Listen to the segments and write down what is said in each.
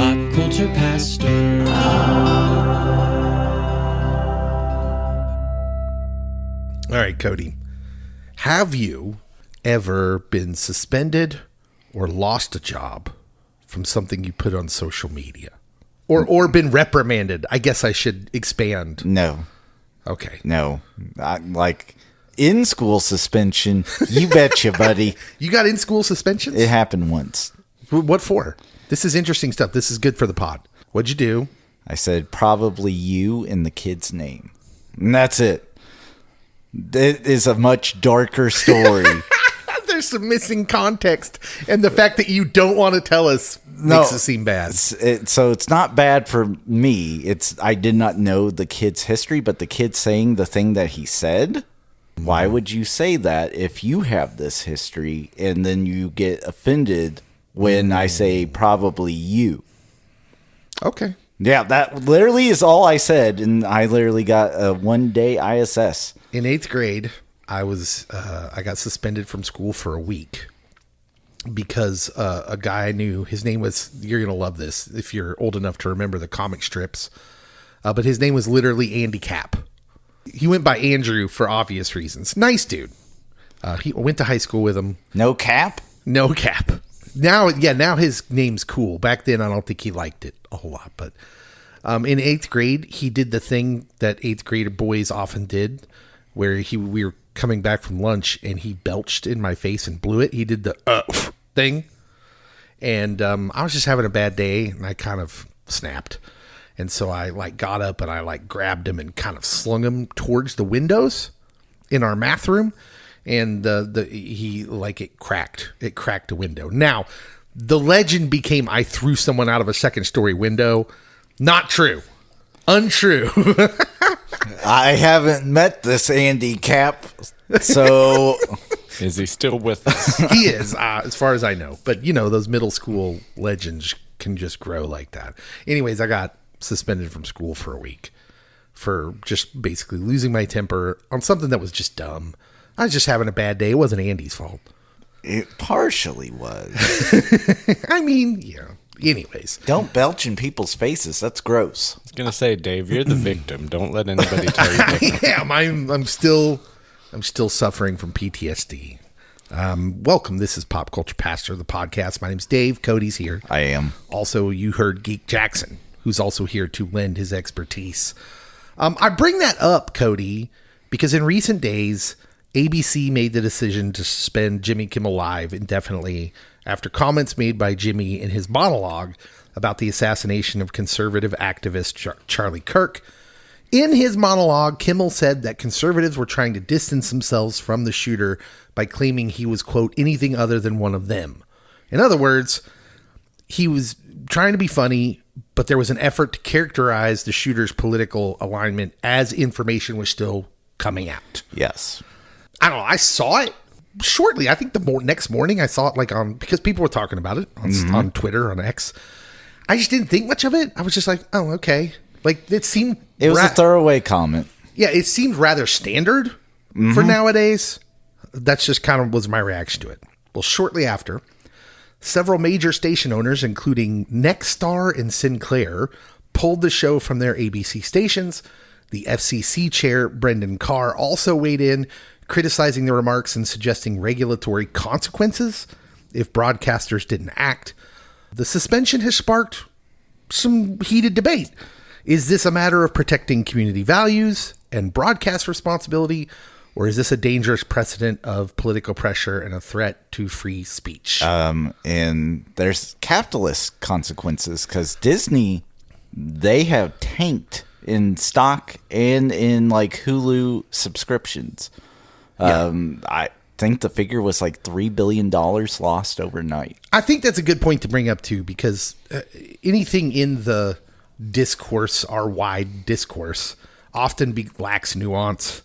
Pop Culture Pastor. All right, Cody. Have you ever been suspended or lost a job from something you put on social media? Or been reprimanded? I guess I should expand. No. Okay. No. Like in-school suspension, you betcha, buddy. You got in-school suspensions? It happened once. What for? This is interesting stuff. This is good for the pod. What'd you do? I said probably you in the kid's name. And that's it. It is a much darker story. There's some missing context. And the fact that you don't want to tell us makes it seem bad. So it's not bad for me. I did not know the kid's history, but the kid saying the thing that he said, why would you say that if you have this history and then you get offended when I say probably you? Okay. Yeah, that literally is all I said, and I literally got a 1-day ISS. In 8th grade, I got suspended from school for a week because a guy I knew, his name was, you're going to love this if you're old enough to remember the comic strips, but his name was literally Andy Cap. He went by Andrew for obvious reasons. Nice dude. He went to high school with him. No cap? No cap. Now his name's cool. Back then, I don't think he liked it a whole lot. But in 8th grade, he did the thing that 8th grade boys often did, where we were coming back from lunch and he belched in my face and blew it. He did the thing. And I was just having a bad day and I kind of snapped. And so I got up and I grabbed him and kind of slung him towards the windows in our math room. And it cracked. It cracked a window. Now, the legend became I threw someone out of a second story window. Not true. Untrue. I haven't met this Andy Cap, so is he still with us? He is, as far as I know. But those middle school legends can just grow like that. Anyways, I got suspended from school for a week for just basically losing my temper on something that was just dumb. I was just having a bad day. It wasn't Andy's fault. It partially was. I mean, yeah. Anyways. Don't belch in people's faces. That's gross. I was going to say, Dave, you're the victim. Don't let anybody tell you different. Yeah, I'm still suffering from PTSD. Welcome. This is Pop Culture Pastor, the podcast. My name's Dave. Cody's here. I am. Also, you heard Geek Jackson, who's also here to lend his expertise. I bring that up, Cody, because in recent days, ABC made the decision to suspend Jimmy Kimmel Live indefinitely after comments made by Jimmy in his monologue about the assassination of conservative activist Charlie Kirk. In his monologue, Kimmel said that conservatives were trying to distance themselves from the shooter by claiming he was, quote, anything other than one of them. In other words, he was trying to be funny, but there was an effort to characterize the shooter's political alignment as information was still coming out. Yes. I don't know. I saw it shortly. I think the next morning I saw it because people were talking about it on Twitter, on X. I just didn't think much of it. I was just like, oh, okay. It seemed... It was a throwaway comment. Yeah, it seemed rather standard for nowadays. That's just kind of was my reaction to it. Well, shortly after, several major station owners, including Nexstar and Sinclair, pulled the show from their ABC stations. The FCC chair, Brendan Carr, also weighed in, criticizing the remarks and suggesting regulatory consequences if broadcasters didn't act. The suspension has sparked some heated debate. Is this a matter of protecting community values and broadcast responsibility, or is this a dangerous precedent of political pressure and a threat to free speech? And there's capitalist consequences because Disney, they have tanked in stock and in Hulu subscriptions. Yeah. I think the figure was $3 billion lost overnight. I think that's a good point to bring up too, because anything in the discourse, our wide discourse, often lacks nuance.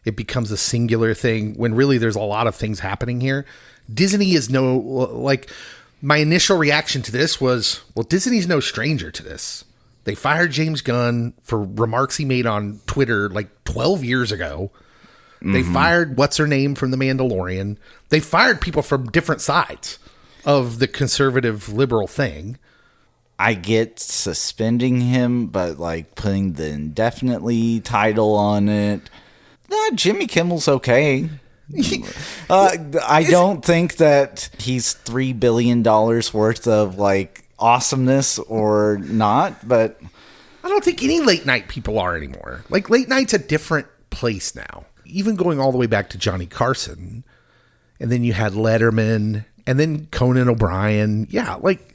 It becomes a singular thing when really there's a lot of things happening here. Disney is my initial reaction to this was, well, Disney's no stranger to this. They fired James Gunn for remarks he made on Twitter 12 years ago. They fired what's-her-name from The Mandalorian. They fired people from different sides of the conservative liberal thing. I get suspending him, but like putting the indefinitely title on it. Jimmy Kimmel's okay. I don't think that he's $3 billion worth of like awesomeness or not, but I don't think any late night people are anymore. Like, late night's a different place now. Even going all the way back to Johnny Carson, and then you had Letterman, and then Conan O'Brien. Yeah, like,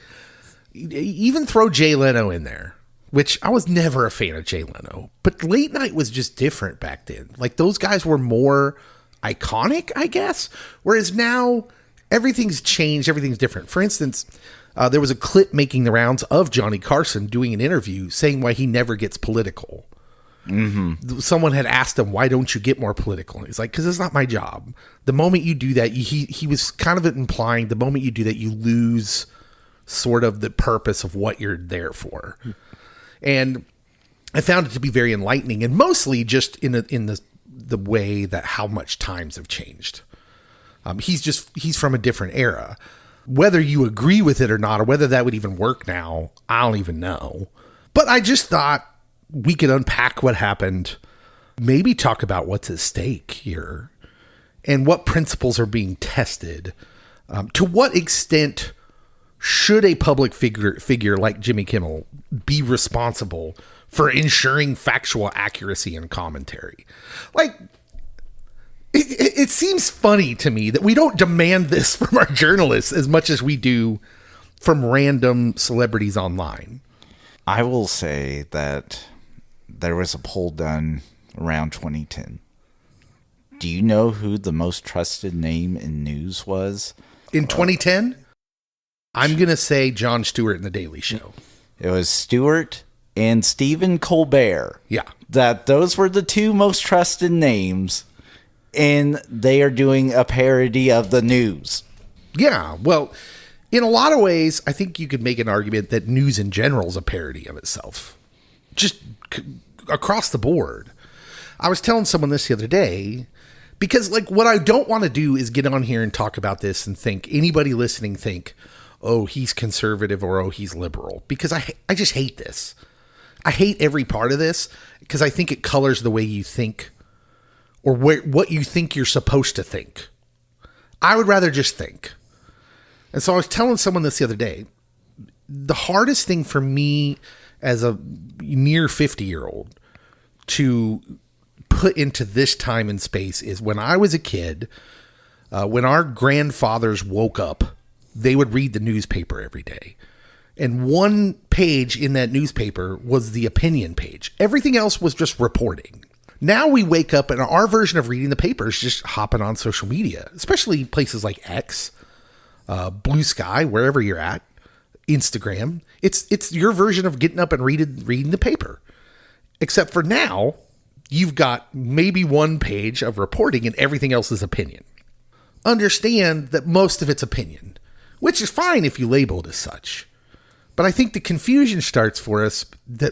even throw Jay Leno in there, which I was never a fan of Jay Leno. But late night was just different back then. Like, those guys were more iconic, I guess. Whereas now, everything's changed, everything's different. For instance, there was a clip making the rounds of Johnny Carson doing an interview saying why he never gets political. Mm-hmm. Someone had asked him, why don't you get more political? And he's like, because it's not my job. The moment you do that, he was kind of implying the moment you do that, you lose sort of the purpose of what you're there for. And I found it to be very enlightening, and mostly just in the way that how much times have changed. He's from a different era. Whether you agree with it or not, or whether that would even work now, I don't even know. But I just thought we could unpack what happened, maybe talk about what's at stake here, and what principles are being tested. To what extent should a public figure like Jimmy Kimmel be responsible for ensuring factual accuracy and commentary? Like, it seems funny to me that we don't demand this from our journalists as much as we do from random celebrities online. I will say that there was a poll done around 2010. Do you know who the most trusted name in news was? In 2010? I'm going to say Jon Stewart in The Daily Show. It was Stewart and Stephen Colbert. Yeah. That those were the two most trusted names, and they are doing a parody of the news. Yeah, well, in a lot of ways, I think you could make an argument that news in general is a parody of itself. Just across the board. I was telling someone this the other day, because like what I don't want to do is get on here and talk about this and think, anybody listening think, oh, he's conservative or oh, he's liberal. Because I just hate this. I hate every part of this because I think it colors the way you think or what you think you're supposed to think. I would rather just think. And so I was telling someone this the other day. The hardest thing for me as a near 50-year-old to put into this time and space is when I was a kid, when our grandfathers woke up, they would read the newspaper every day. And one page in that newspaper was the opinion page. Everything else was just reporting. Now we wake up and our version of reading the paper is just hopping on social media, especially places like X, Blue Sky, wherever you're at, Instagram. It's your version of getting up and reading the paper. Except for now, you've got maybe one page of reporting and everything else is opinion. Understand that most of it's opinion, which is fine if you label it as such. But I think the confusion starts for us that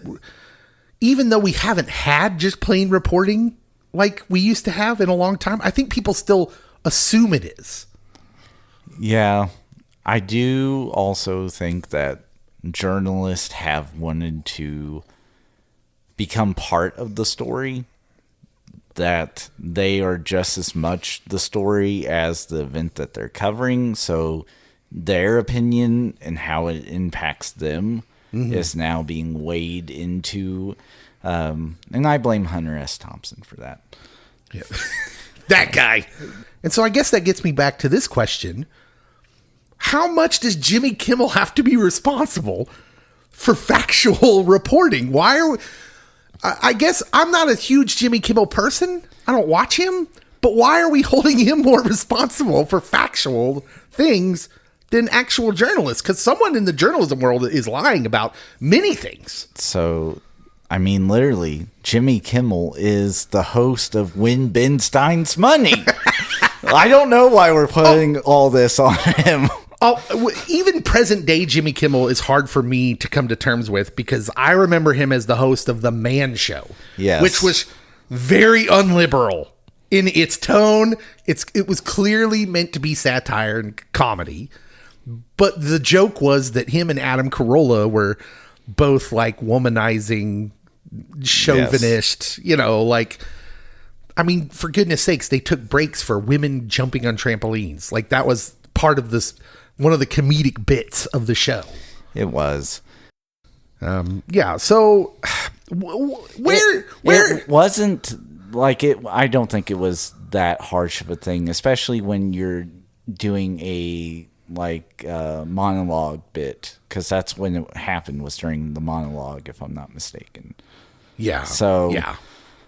even though we haven't had just plain reporting like we used to have in a long time, I think people still assume it is. Yeah, I do also think that journalists have wanted to become part of the story, that they are just as much the story as the event that they're covering. So their opinion and how it impacts them is now being weighed into. And I blame Hunter S. Thompson for that. Yeah. That guy. And so I guess that gets me back to this question. How much does Jimmy Kimmel have to be responsible for factual reporting? Why are we, I guess I'm not a huge Jimmy Kimmel person. I don't watch him. But why are we holding him more responsible for factual things than actual journalists? Because someone in the journalism world is lying about many things. So, I mean, literally, Jimmy Kimmel is the host of Win Ben Stein's Money. I don't know why we're putting all this on him. Even present day Jimmy Kimmel is hard for me to come to terms with because I remember him as the host of The Man Show, yes, which was very unliberal in its tone. It was clearly meant to be satire and comedy, But the joke was that him and Adam Carolla were both like womanizing, chauvinist, like, I mean, for goodness sakes, they took breaks for women jumping on trampolines. Like that was part of this, one of the comedic bits of the show. It was. Yeah. So where it wasn't like it. I don't think it was that harsh of a thing, especially when you're doing a monologue bit, because that's when it happened, was during the monologue, if I'm not mistaken. Yeah. So yeah.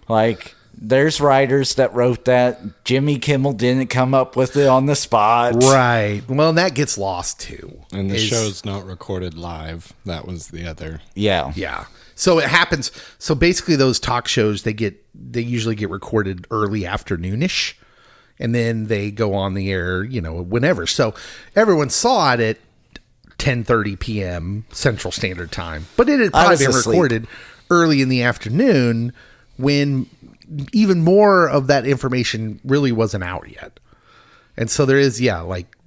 Like, there's writers that wrote that. Jimmy Kimmel didn't come up with it on the spot. Right. Well, and that gets lost too. And the show's not recorded live. That was the other. Yeah. Yeah. So it happens. So basically those talk shows, they usually get recorded early afternoonish, and then they go on the air, whenever. So everyone saw it at 10:30 p.m. Central Standard Time, but it had probably been recorded early in the afternoon when even more of that information really wasn't out yet. And so there is,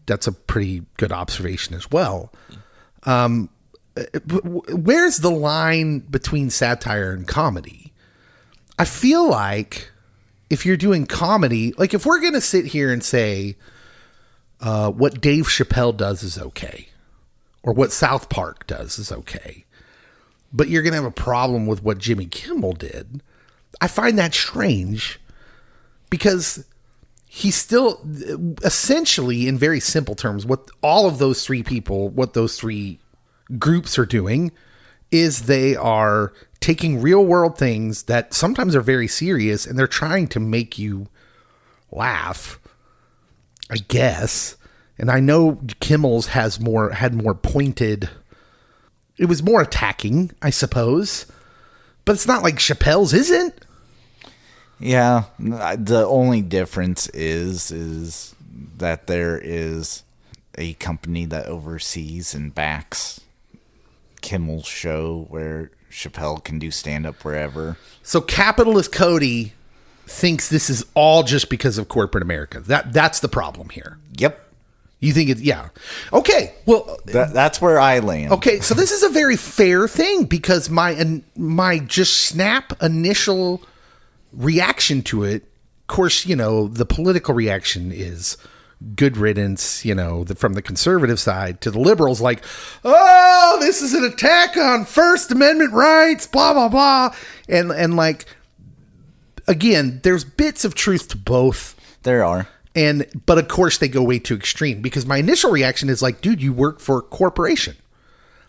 that's a pretty good observation as well. Where's the line between satire and comedy? I feel like if you're doing comedy, like if we're going to sit here and say what Dave Chappelle does is okay, or what South Park does is okay, but you're going to have a problem with what Jimmy Kimmel did, I find that strange, because he's still essentially, in very simple terms, what all of those three people, what those three groups are doing is they are taking real world things that sometimes are very serious, and they're trying to make you laugh, I guess. And I know Kimmel's had more pointed, it was more attacking, I suppose, but it's not like Chappelle's isn't. Yeah, the only difference is that there is a company that oversees and backs Kimmel's show, where Chappelle can do stand-up wherever. So capitalist Cody thinks this is all just because of corporate America. That's the problem here. Yep. You think it's, yeah. Okay, well... That's where I land. Okay, so this is a very fair thing, because my just snap initial reaction to it, of course, the political reaction is good riddance, from the conservative side, to the liberals, like, oh, this is an attack on First Amendment rights, blah, blah, blah. And like, again, there's bits of truth to both. There are. But of course they go way too extreme, because my initial reaction is like, dude, you work for a corporation.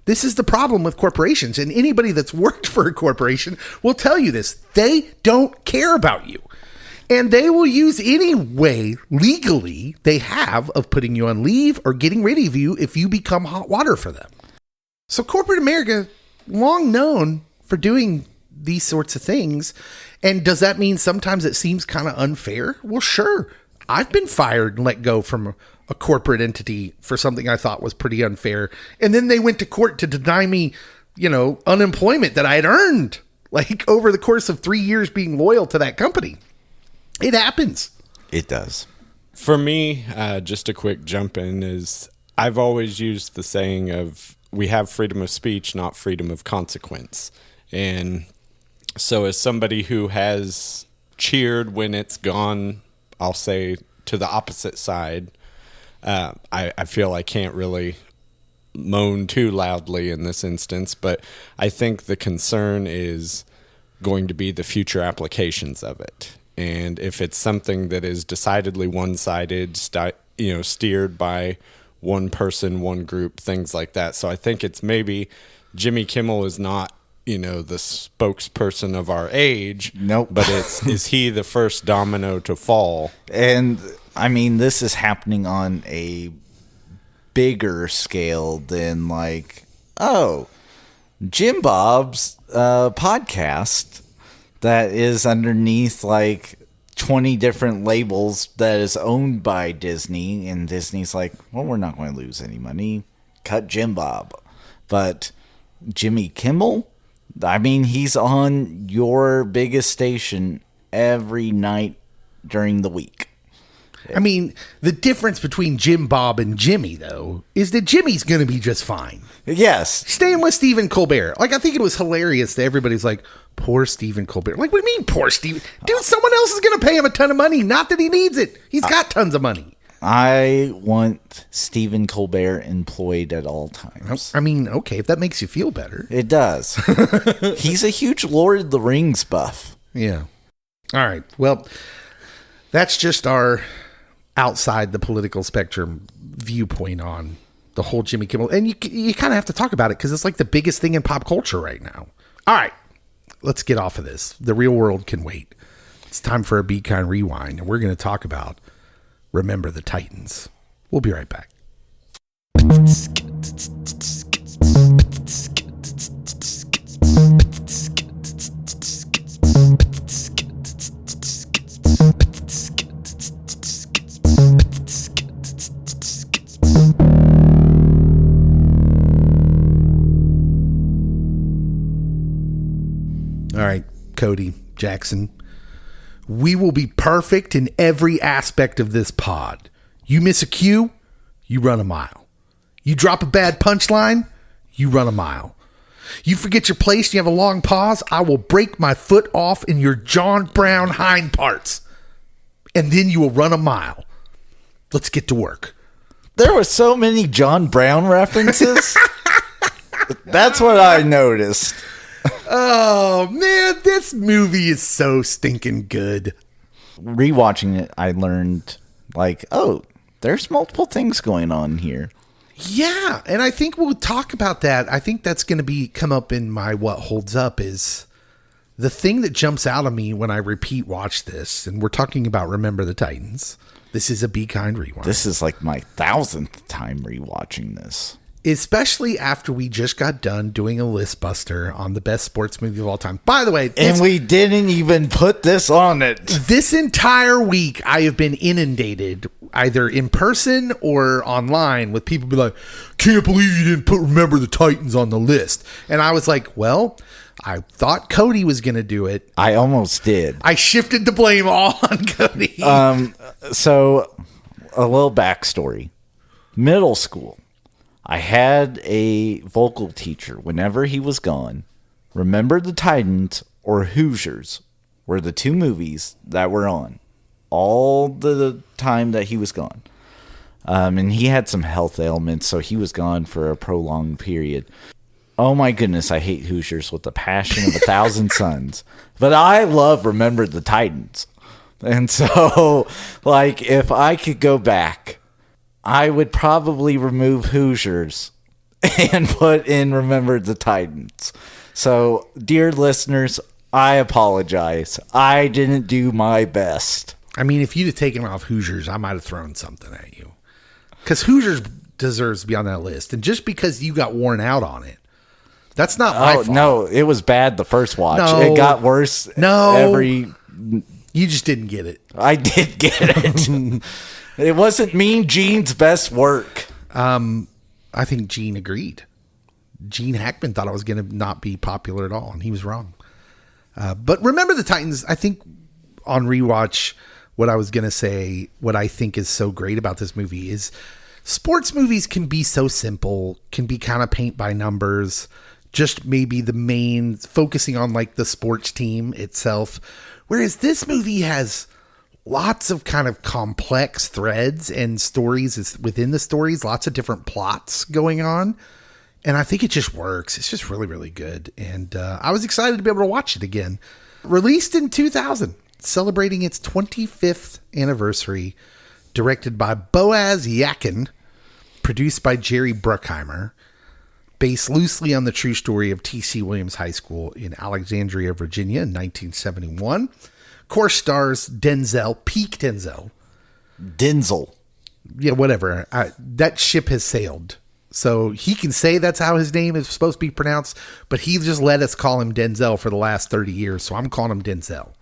This is the problem with corporations. And anybody that's worked for a corporation will tell you this. They don't care about you. And they will use any way legally they have of putting you on leave or getting rid of you if you become hot water for them. So corporate America, long known for doing these sorts of things. And does that mean sometimes it seems kind of unfair? Well, sure. I've been fired and let go from a corporate entity for something I thought was pretty unfair. And then they went to court to deny me, unemployment that I had earned, like over the course of 3 years being loyal to that company. It happens. It does. For me, just a quick jump in is I've always used the saying of we have freedom of speech, not freedom of consequence. And so as somebody who has cheered when it's gone, I'll say, to the opposite side, I feel I can't really moan too loudly in this instance, but I think the concern is going to be the future applications of it. And if it's something that is decidedly one-sided, steered by one person, one group, things like that. So I think it's maybe Jimmy Kimmel is not, the spokesperson of our age. Nope. But is he the first domino to fall? And I mean, this is happening on a bigger scale than Jim Bob's podcast that is underneath 20 different labels that is owned by Disney, and Disney's like, well, we're not going to lose any money. Cut Jim Bob. But Jimmy Kimmel, I mean, he's on your biggest station every night during the week. I mean, the difference between Jim Bob and Jimmy, though, is that Jimmy's going to be just fine. Yes. Staying with Stephen Colbert. Like, I think it was hilarious that everybody's like, poor Stephen Colbert. Like, what do you mean, poor Stephen? Dude, someone else is going to pay him a ton of money. Not that he needs it. He's got tons of money. I want Stephen Colbert employed at all times. I mean, okay, if that makes you feel better. It does. He's a huge Lord of the Rings buff. Yeah. All right. Well, that's just our outside the political spectrum viewpoint on the whole Jimmy Kimmel. And you kind of have to talk about it because it's like the biggest thing in pop culture right now. All right. Let's get off of this. The real world can wait. It's time for a Be Kind Rewind, and we're going to talk about Remember the Titans. We'll be right back. All right, Cody, Jackson. We will be perfect in every aspect of this pod. You miss a cue, you run a mile. You drop a bad punchline, you run a mile. You forget your place, you have a long pause, I will break my foot off in your John Brown hind parts. And then you will run a mile. Let's get to work. There were so many John Brown references. That's what I noticed. Oh, man, this movie is so stinking good. Rewatching it, I learned, like, oh, there's multiple things going on here. Yeah, and I think we'll talk about that. I think that's going to come up in my what holds up is the thing that jumps out of me when I repeat watch this, and we're talking about Remember the Titans. This is a Be Kind Rewind. This is like my 1,000th time rewatching this. Especially after we just got done doing a list buster on the best sports movie of all time. By the way, and we didn't even put this on it. This entire week, I have been inundated, either in person or online, with people be like, can't believe you didn't put Remember the Titans on the list. And I was like, well, I thought Cody was going to do it. I almost did. I shifted the blame all on Cody. So, a little backstory. Middle school. I had a vocal teacher whenever he was gone. Remember the Titans or Hoosiers were the two movies that were on all the time that he was gone. And he had some health ailments, so he was gone for a prolonged period. Oh my goodness, I hate Hoosiers with the passion of 1,000 suns. But I love Remember the Titans. And so, like, if I could go back, I would probably remove Hoosiers and put in Remember the Titans. So, dear listeners, I apologize. I didn't do my best. I mean, if you'd have taken off Hoosiers, I might have thrown something at you. Because Hoosiers deserves to be on that list. And just because you got worn out on it, that's not my fault. No, it was bad the first watch. No. It got worse every... You just didn't get it. I did get it. It wasn't Mean Gene's best work. I think Gene agreed. Gene Hackman thought it was going to not be popular at all, and he was wrong. But Remember the Titans, I think on rewatch, what I was going to say, what I think is so great about this movie is sports movies can be so simple, can be kind of paint by numbers, just maybe the main, focusing on like the sports team itself. Whereas this movie has lots of kind of complex threads and stories within the stories, lots of different plots going on. And I think it just works. It's just really, really good. And I was excited to be able to watch it again. Released in 2000, celebrating its 25th anniversary, directed by Boaz Yakin, produced by Jerry Bruckheimer, based loosely on the true story of T.C. Williams High School in Alexandria, Virginia in 1971. Of course, stars Denzel, peak Denzel. Denzel. Yeah, whatever. That ship has sailed. So he can say that's how his name is supposed to be pronounced, but he just let us call him Denzel for the last 30 years. So I'm calling him Denzel.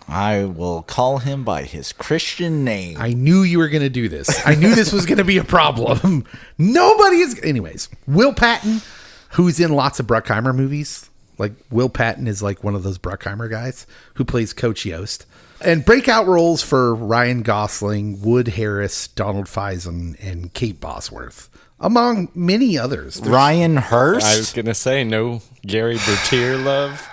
I will call him by his Christian name. I knew you were going to do this. I knew this was going to be a problem. Nobody is. Anyways, Will Patton, who's in lots of Bruckheimer movies. Like Will Patton is like one of those Bruckheimer guys who plays Coach Yost. And breakout roles for Ryan Gosling, Wood Harris, Donald Faison, and Kate Bosworth, among many others. Ryan Hurst? I was going to say, no Gary Bertier love.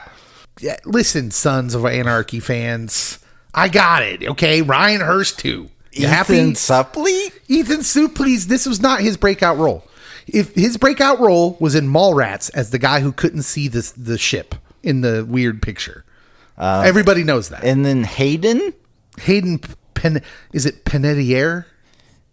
Yeah, listen, Sons of Anarchy fans, I got it, okay? Ryan Hurst, too. You happy? Ethan Suplee? Ethan Suplee, this was not his breakout role. If his breakout role was in Mallrats as the guy who couldn't see the ship in the weird picture. Everybody knows that. And then Hayden? Is it Panettiere?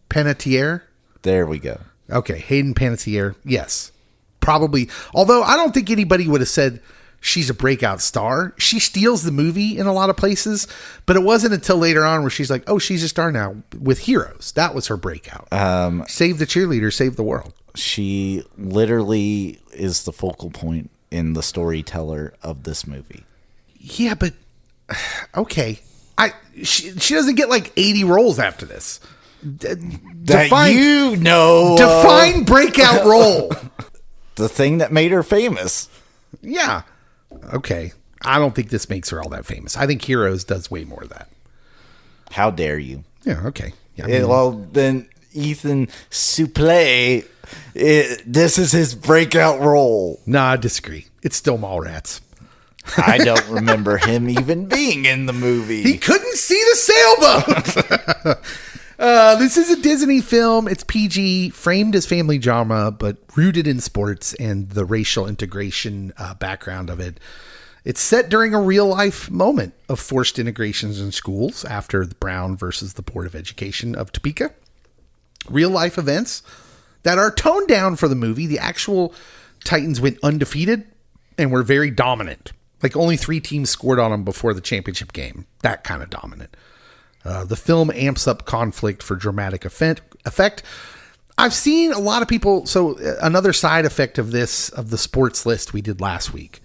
Panettiere? There we go. Okay, Hayden Panettiere. Yes. Probably. Although I don't think anybody would have said she's a breakout star. She steals the movie in a lot of places, but it wasn't until later on where she's like, oh, she's a star now with Heroes. That was her breakout. Save the cheerleader, save the world. She literally is the focal point in the storyteller of this movie. Yeah, but okay. She doesn't get like 80 roles after this. Define breakout role. The thing that made her famous. Yeah. Okay. I don't think this makes her all that famous. I think Heroes does way more of that. How dare you? Yeah, okay. Yeah, Well, then Ethan Suplee, this is his breakout role. Nah, I disagree. It's still Mallrats. I don't remember him even being in the movie. He couldn't see the sailboat. This is a Disney film. It's PG, framed as family drama, but rooted in sports and the racial integration background of it. It's set during a real life moment of forced integrations in schools after the Brown versus the Board of Education of Topeka. Real life events that are toned down for the movie. The actual Titans went undefeated and were very dominant. Like only 3 teams scored on them before the championship game. That kind of dominant. The film amps up conflict for dramatic effect. I've seen a lot of people. So another side effect of this, of the sports list we did last week,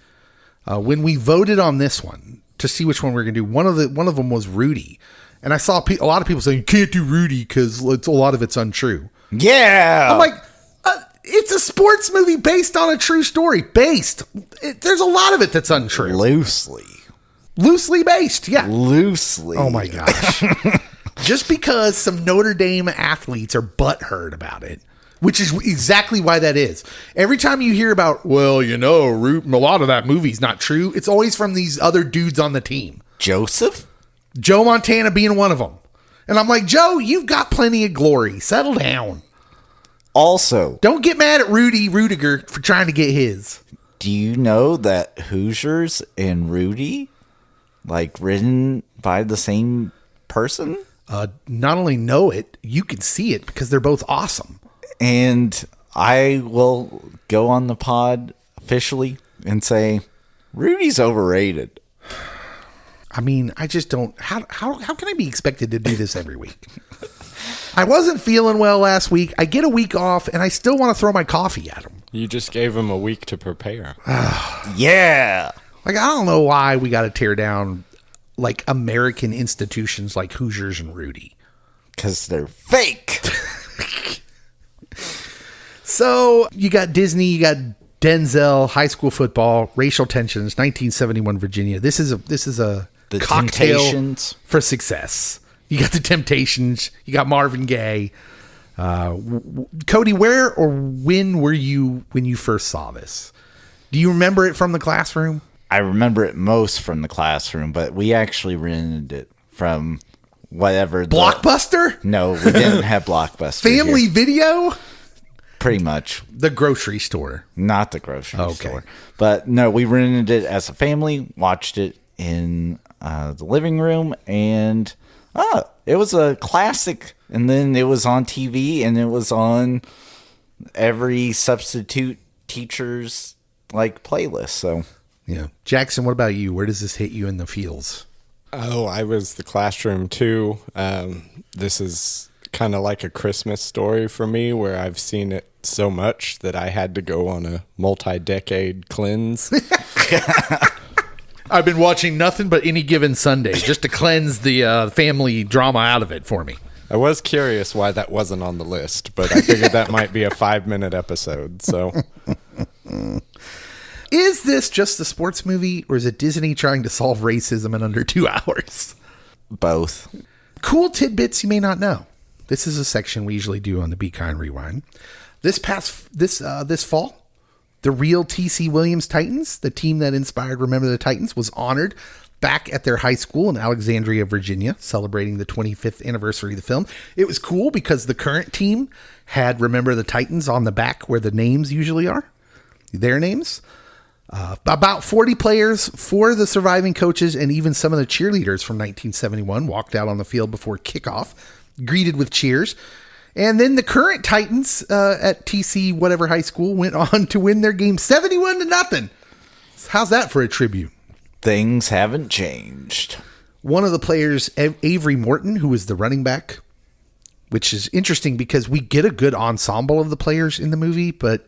when we voted on this one to see which one we we're going to do, one of them was Rudy. And I saw a lot of people saying, you can't do Rudy because a lot of it's untrue. Yeah. I'm like, it's a sports movie based on a true story. There's a lot of it that's untrue. Loosely based, yeah. Loosely. Oh my gosh. Just because some Notre Dame athletes are butthurt about it, which is exactly why that is. Every time you hear about, well, a lot of that movie's not true, it's always from these other dudes on the team. Joe Montana being one of them. And I'm like, Joe, you've got plenty of glory. Settle down. Also, don't get mad at Rudy Rudiger for trying to get his. Do you know that Hoosiers and Rudy, written by the same person? Not only know it, you can see it because they're both awesome. And I will go on the pod officially and say, Rudy's overrated. I mean, I just don't. How can I be expected to do this every week? I wasn't feeling well last week. I get a week off, and I still want to throw my coffee at him. You just gave him a week to prepare. Yeah. I don't know why we got to tear down American institutions like Hoosiers and Rudy. Because they're fake. So you got Disney, you got Denzel, high school football, racial tensions, 1971 Virginia. This is a The cocktail Temptations. for success. You got the Temptations. You got Marvin Gaye. Cody, where or when were you when you first saw this? Do you remember it from the classroom? I remember it most from the classroom, but we actually rented it from whatever. Blockbuster? No, we didn't have Blockbuster. Family here. Video? Pretty much. The grocery store. Not the grocery store. But no, we rented it as a family, watched it in the living room, and it was a classic. And then it was on TV, and it was on every substitute teacher's playlist. So yeah. Jackson, what about you? Where does this hit you in the feels? Oh, I was the classroom too. This is kind of like a Christmas story for me, where I've seen it so much that I had to go on a multi-decade cleanse. I've been watching nothing but Any Given Sunday just to cleanse the family drama out of it for me. I was curious why that wasn't on the list, but I figured that might be a 5-minute episode. So, is this just a sports movie, or is it Disney trying to solve racism in under 2 hours? Both. Cool tidbits you may not know. This is a section we usually do on the Be Kind Rewind. This fall, the real T.C. Williams Titans, the team that inspired Remember the Titans, was honored back at their high school in Alexandria, Virginia, celebrating the 25th anniversary of the film. It was cool because the current team had Remember the Titans on the back where the names usually are, their names. About 40 players, 4 of the surviving coaches, and even some of the cheerleaders from 1971 walked out on the field before kickoff, greeted with cheers. And then the current Titans at TC whatever high school went on to win their game 71-0. How's that for a tribute? Things haven't changed. One of the players, Avery Morton, who was the running back, which is interesting because we get a good ensemble of the players in the movie, but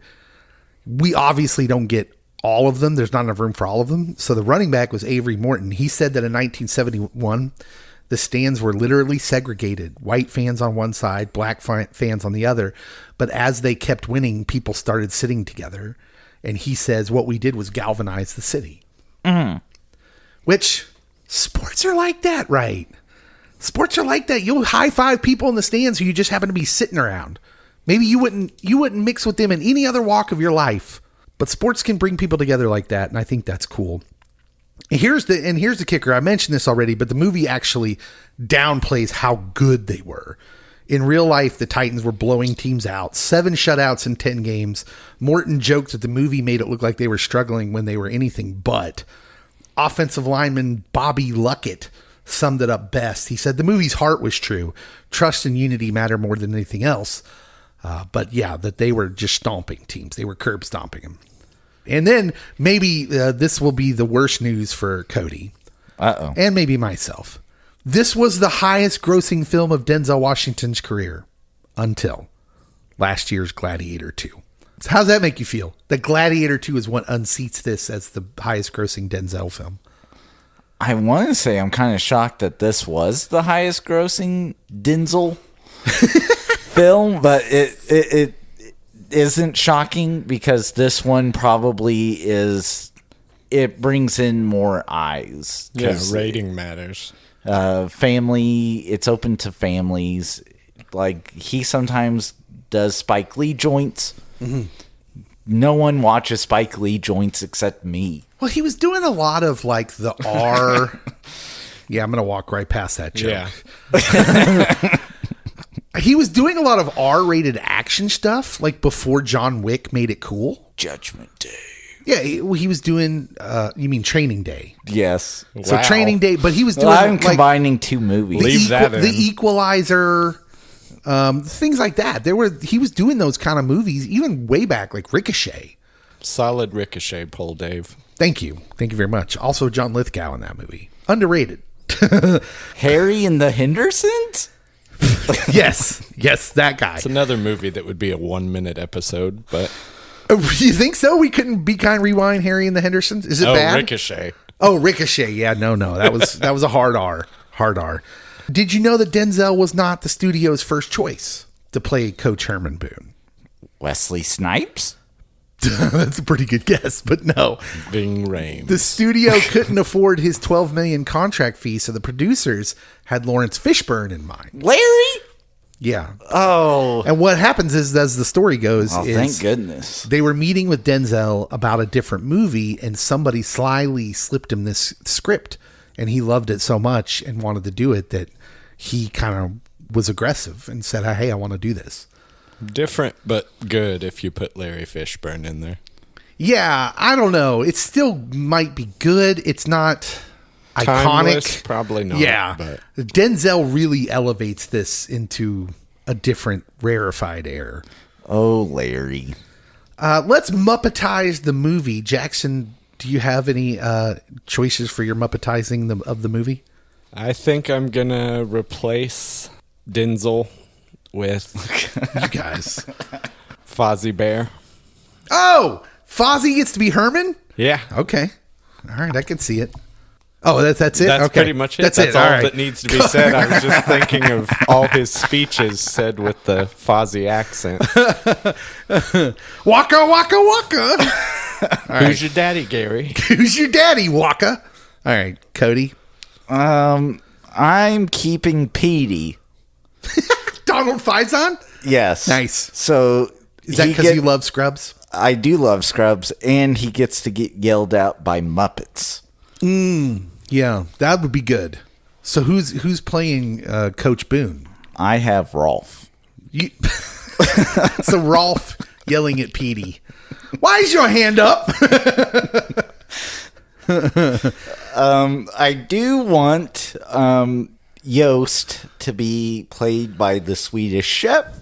we obviously don't get all of them. There's not enough room for all of them. So the running back was Avery Morton. He said that in 1971, the stands were literally segregated. White fans on one side, black fans on the other. But as they kept winning, people started sitting together. And he says what we did was galvanize the city. Mm. Which, sports are like that, right? Sports are like that. You'll high-five people in the stands who you just happen to be sitting around. Maybe you wouldn't mix with them in any other walk of your life. But sports can bring people together like that, and I think that's cool. Here's the kicker. I mentioned this already, but the movie actually downplays how good they were. In real life, the Titans were blowing teams out. 7 shutouts in 10 games. Morton joked that the movie made it look like they were struggling when they were anything but. Offensive lineman Bobby Luckett summed it up best. He said the movie's heart was true. Trust and unity matter more than anything else. But yeah, that they were just stomping teams. They were curb stomping them. And then maybe this will be the worst news for Cody. Uh-oh. And maybe myself. This was the highest grossing film of Denzel Washington's career until last year's Gladiator 2. So how's that make you feel? That Gladiator 2 is what unseats this as the highest grossing Denzel film. I want to say I'm kind of shocked that this was the highest grossing Denzel film, but it isn't shocking because this one probably is. It brings in more eyes. Yeah, rating matters. Family, it's open to families. Like, he sometimes does Spike Lee joints. Mm-hmm. No one watches Spike Lee joints except me. Well, he was doing a lot of like the R. Yeah, I'm going to walk right past that joke. Yeah. He was doing a lot of R-rated action stuff, like before John Wick made it cool. Judgment Day. Yeah, he was doing. You mean Training Day? Yes. So Wow. Training Day, but he was doing. I'm combining 2 movies. Leave that in. The Equalizer, things like that. He was doing those kind of movies even way back, like Ricochet. Solid Ricochet pull, Dave. Thank you very much. Also, John Lithgow in that movie, underrated. Harry and the Hendersons? yes, that guy. It's another movie that would be a 1-minute episode, but You think so? We couldn't Be Kind Rewind Harry and the Hendersons? Is it bad? Ricochet. Oh, Ricochet. Yeah, no. That was a hard R. Hard R. Did you know that Denzel was not the studio's first choice to play Coach Herman Boone? Wesley Snipes? That's a pretty good guess, but no. Ving Rhames. The studio couldn't afford his $12 million contract fee, so the producers had Lawrence Fishburne in mind. Larry? Yeah. Oh. And what happens is, as the story goes, Oh, thank goodness. They were meeting with Denzel about a different movie, and somebody slyly slipped him this script, and he loved it so much and wanted to do it that he kind of was aggressive and said, hey, I want to do this. Different, but good if you put Larry Fishburne in there. Yeah, I don't know. It still might be good. It's not Timeless, iconic. probably not. Yeah. But Denzel really elevates this into a different, rarefied air. Oh, Larry. Let's Muppetize the movie. Jackson, do you have any choices for your Muppetizing of the movie? I think I'm going to replace Denzel with You guys. Fozzie Bear. Oh, Fozzie gets to be Herman? Yeah. Okay. All right, I can see it. Oh, that's it? That's okay. pretty much it. That's all right. that needs to be said. I was just thinking of all his speeches said with the Fozzie accent. Waka, waka, waka. Who's your daddy, Gary? Who's your daddy, Waka? All right, Cody. I'm I'm keeping Petey. Donald Faison? Yes. Nice. So Is that because you love Scrubs? I do love Scrubs, and he gets to get yelled out by Muppets. Yeah, that would be good. So who's playing Coach Boone? I have Rolf. So Rolf yelling at Petey. Why is your hand up? I do want Yost to be played by the Swedish Chef.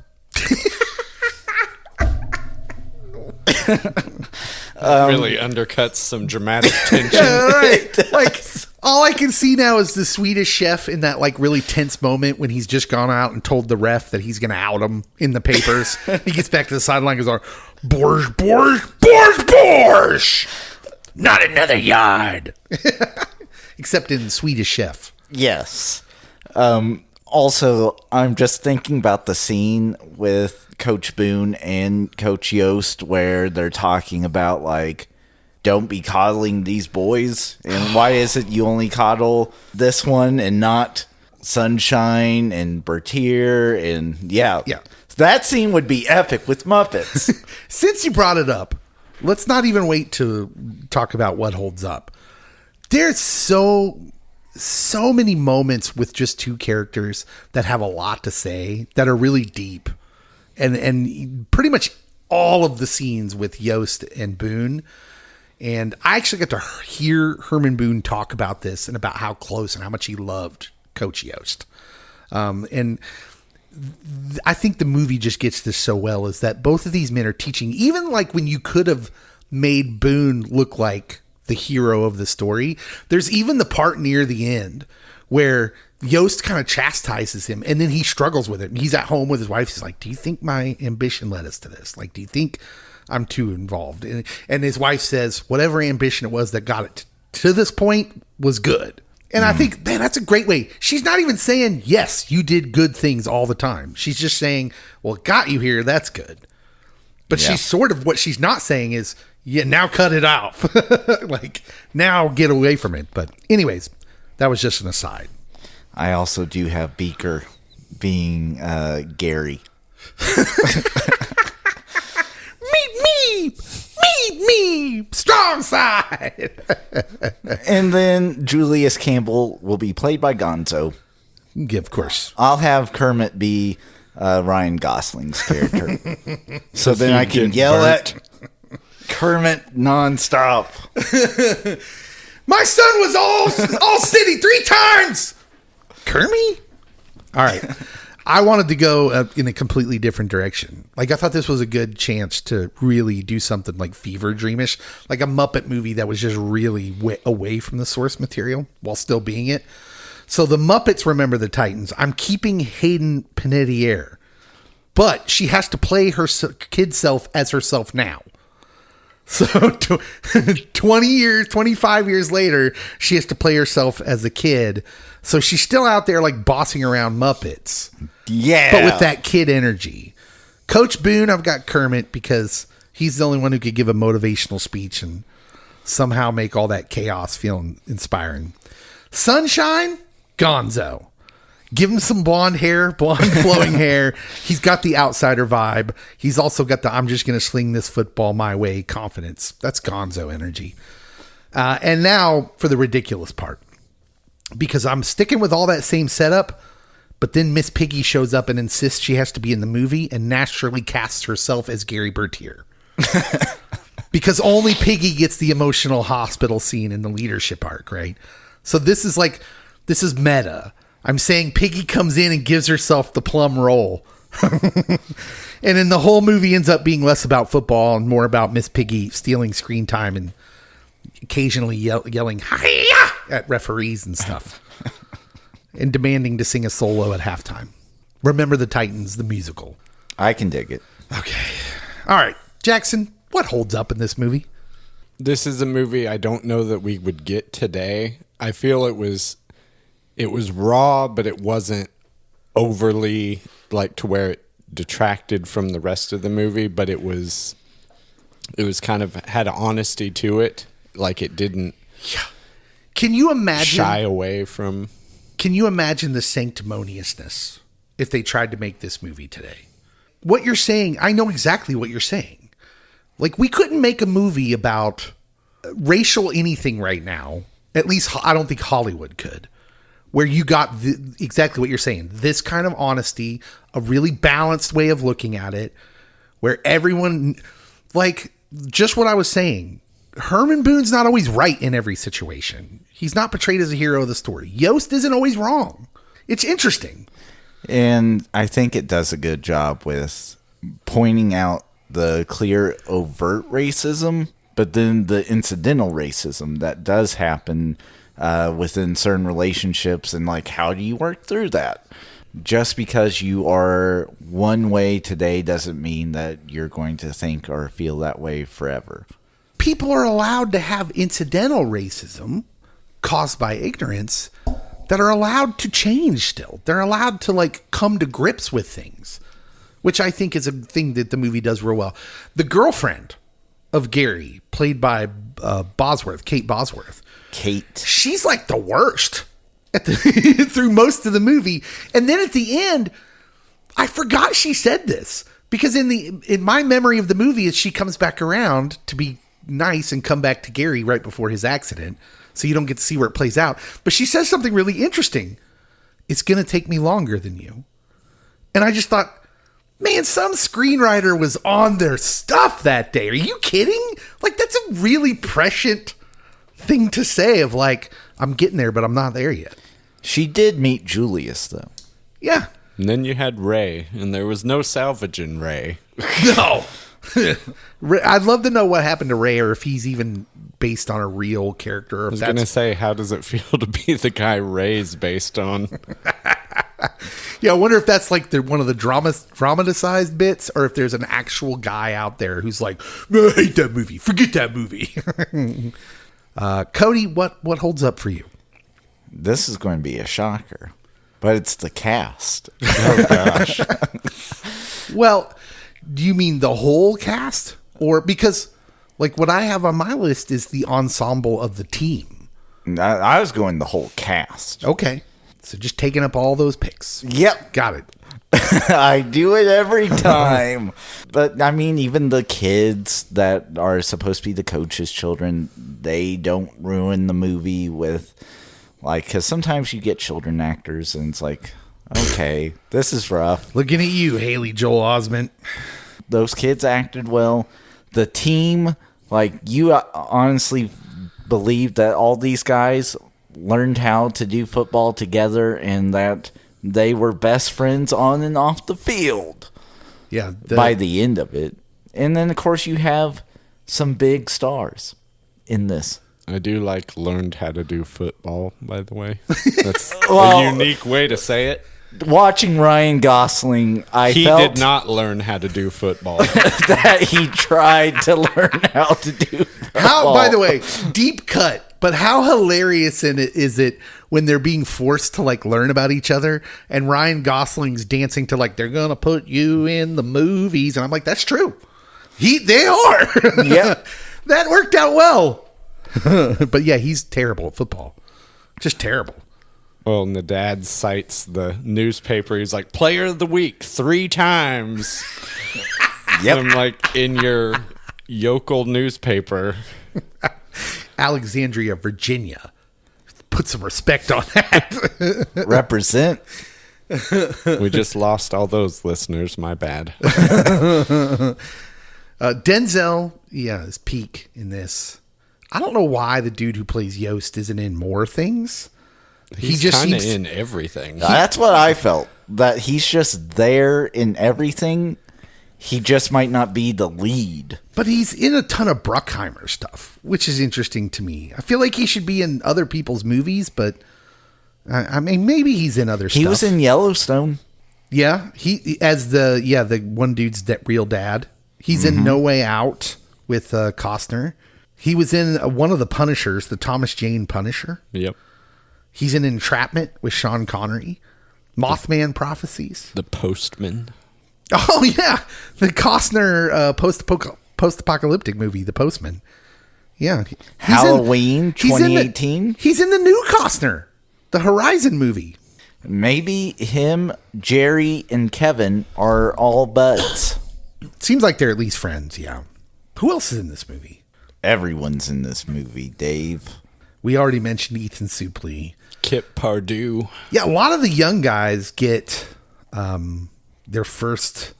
Really undercuts some dramatic tension. Yeah, right. Like all I can see now is the Swedish Chef in that like really tense moment when he's just gone out and told the ref that he's going to out him in the papers. He gets back to the sideline and goes, Borscht. Not another yard. Except in Swedish Chef. Yes. Also, I'm just thinking about the scene with Coach Boone and Coach Yost where they're talking about, like, don't be coddling these boys. And why is it you only coddle this one and not Sunshine and Bertier? And yeah. That scene would be epic with Muppets. Since you brought it up, let's not even wait to talk about what holds up. There's so many moments with just two characters that have a lot to say, that are really deep. And pretty much all of the scenes with Yost and Boone. And I actually got to hear Herman Boone talk about this and about how close and how much he loved Coach Yost. And I think the movie just gets this so well, is that both of these men are teaching, even like when you could have made Boone look like the hero of the story. There's even the part near the end where Yost kind of chastises him, and then he struggles with it. And he's at home with his wife. He's like, do you think my ambition led us to this? Like, do you think I'm too involved? And his wife says, whatever ambition it was that got it to this point was good. And I think, man, that's a great way. She's not even saying, yes, you did good things all the time. She's just saying, well, it got you here. That's good. But she's sort of, what she's not saying is, yeah, now cut it out. Like, now get away from it. But anyways, that was just an aside. I also do have Beaker being Gary. Meet me, strong side. And then Julius Campbell will be played by Gonzo. Yeah, of course. I'll have Kermit be Ryan Gosling's character. So then I can yell at Kermit nonstop. My son was all city 3 times. Kermit? All right. I wanted to go in a completely different direction. Like, I thought this was a good chance to really do something like Fever Dreamish, like a Muppet movie that was just really away from the source material while still being it. So the Muppets Remember the Titans. I'm keeping Hayden Panettiere, but she has to play her kid self as herself now. So 25 years later, she has to play herself as a kid. So she's still out there like bossing around Muppets. Yeah. But with that kid energy. Coach Boone, I've got Kermit because he's the only one who could give a motivational speech and somehow make all that chaos feel inspiring. Sunshine, Gonzo. Give him some blonde flowing hair. He's got the outsider vibe. He's also got the I'm just going to sling this football my way confidence. That's Gonzo energy. And now for the ridiculous part. Because I'm sticking with all that same setup, but then Miss Piggy shows up and insists she has to be in the movie and naturally casts herself as Gary Bertier. Because only Piggy gets the emotional hospital scene in the leadership arc, right? So this is meta. I'm saying Piggy comes in and gives herself the plum role. And then the whole movie ends up being less about football and more about Miss Piggy stealing screen time and occasionally yelling "Hi-ya!" at referees and stuff. And demanding to sing a solo at halftime. Remember the Titans, the musical. I can dig it. Okay. All right. Jackson, what holds up in this movie? This is a movie I don't know that we would get today. I feel it was raw, but it wasn't overly like to where it detracted from the rest of the movie, but it was kind of had an honesty to it. Like it didn't Can you imagine shy away from Can you imagine the sanctimoniousness if they tried to make this movie today? What you're saying, I know exactly what you're saying. Like, we couldn't make a movie about racial anything right now. At least I don't think Hollywood could. Where you got exactly what you're saying. This kind of honesty, a really balanced way of looking at it, where everyone, like, just what I was saying. Herman Boone's not always right in every situation. He's not portrayed as a hero of the story. Yost isn't always wrong. It's interesting. And I think it does a good job with pointing out the clear overt racism, but then the incidental racism that does happen within certain relationships, and like, how do you work through that? Just because you are one way today doesn't mean that you're going to think or feel that way forever. People are allowed to have incidental racism caused by ignorance that are allowed to change still. They're allowed to, like, come to grips with things, which I think is a thing that the movie does real well. The girlfriend of Gerry, played by Kate Bosworth. Kate. She's like the worst through most of the movie. And then at the end, I forgot she said this, because in my memory of the movie is she comes back around to be nice and come back to Gerry right before his accident. So you don't get to see where it plays out. But she says something really interesting. It's going to take me longer than you. And I just thought, man, some screenwriter was on their stuff that day. Are you kidding? Like, that's a really prescient thing to say of, like, I'm getting there, but I'm not there yet. She did meet Julius, though. Yeah. And then you had Ray, and there was no salvaging Ray. No. I'd love to know what happened to Ray, or if he's even based on a real character. Or I was going to say, how does it feel to be the guy Ray's based on? Yeah, I wonder if that's like one of the dramatized bits, or if there's an actual guy out there who's like, I hate that movie. Forget that movie. Cody, what holds up for you? This is going to be a shocker, but it's the cast. Oh, gosh. Well, do you mean the whole cast? Or because, like, what I have on my list is the ensemble of the team. I was going the whole cast. Okay. So just taking up all those picks. Yep. Got it. I do it every time. But, I mean, even the kids that are supposed to be the coach's children, they don't ruin the movie with, like, because sometimes you get children actors and it's like, okay, this is rough. Looking at you, Haley Joel Osment. Those kids acted well. The team, like, you honestly believe that all these guys learned how to do football together and that they were best friends on and off the field. Yeah. By the end of it. And then, of course, you have some big stars in this. I do like learned how to do football, by the way. That's a unique way to say it. Watching Ryan Gosling, He felt did not learn how to do football. that he tried to learn how to do football. How, by the way, deep cut, but how hilarious is it when they're being forced to, like, learn about each other, and Ryan Gosling's dancing to, like, they're going to put you in the movies. And I'm like, that's true. They are. Yeah. That worked out well. But yeah, he's terrible at football. Just terrible. Well, and the dad cites the newspaper. He's like, player of the week 3 times. Yep. I'm like, in your yokel newspaper. Alexandria, Virginia. Put some respect on that. Represent. We just lost all those listeners. My bad. Denzel, his peak in this. I don't know why the dude who plays Yost isn't in more things. He's just kind of seems in everything. That's what I felt. That he's just there in everything. He just might not be the lead. But he's in a ton of Bruckheimer stuff, which is interesting to me. I feel like he should be in other people's movies, but I mean, maybe he's in other stuff. He was in Yellowstone. Yeah, he as the one dude's real dad. He's in No Way Out with Costner. He was in one of the Punishers, the Thomas Jane Punisher. Yep. He's in Entrapment with Sean Connery. Mothman Prophecies. The Postman. Oh, yeah. The Costner post-apocalyptic movie, The Postman. Yeah. Halloween 2018. He's in the new Costner. The Horizon movie. Maybe him, Jerry, and Kevin are all buds. Seems like they're at least friends, yeah. Who else is in this movie? Everyone's in this movie, Dave. We already mentioned Ethan Suplee. Kip Pardue. Yeah, a lot of the young guys get their first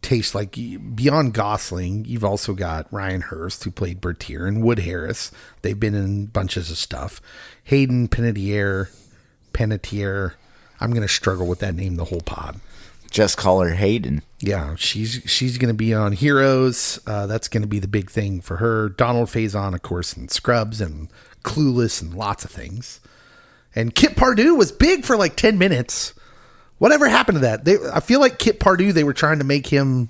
taste. Like, beyond Gosling, you've also got Ryan Hurst, who played Bertier, and Wood Harris. They've been in bunches of stuff. Hayden Panettiere. I'm going to struggle with that name the whole pod. Just call her Hayden. Yeah, she's going to be on Heroes. That's going to be the big thing for her. Donald Faison, of course, in Scrubs and Clueless and lots of things. And Kip Pardue was big for like 10 minutes. Whatever happened to that? I feel like Kip Pardue, they were trying to make him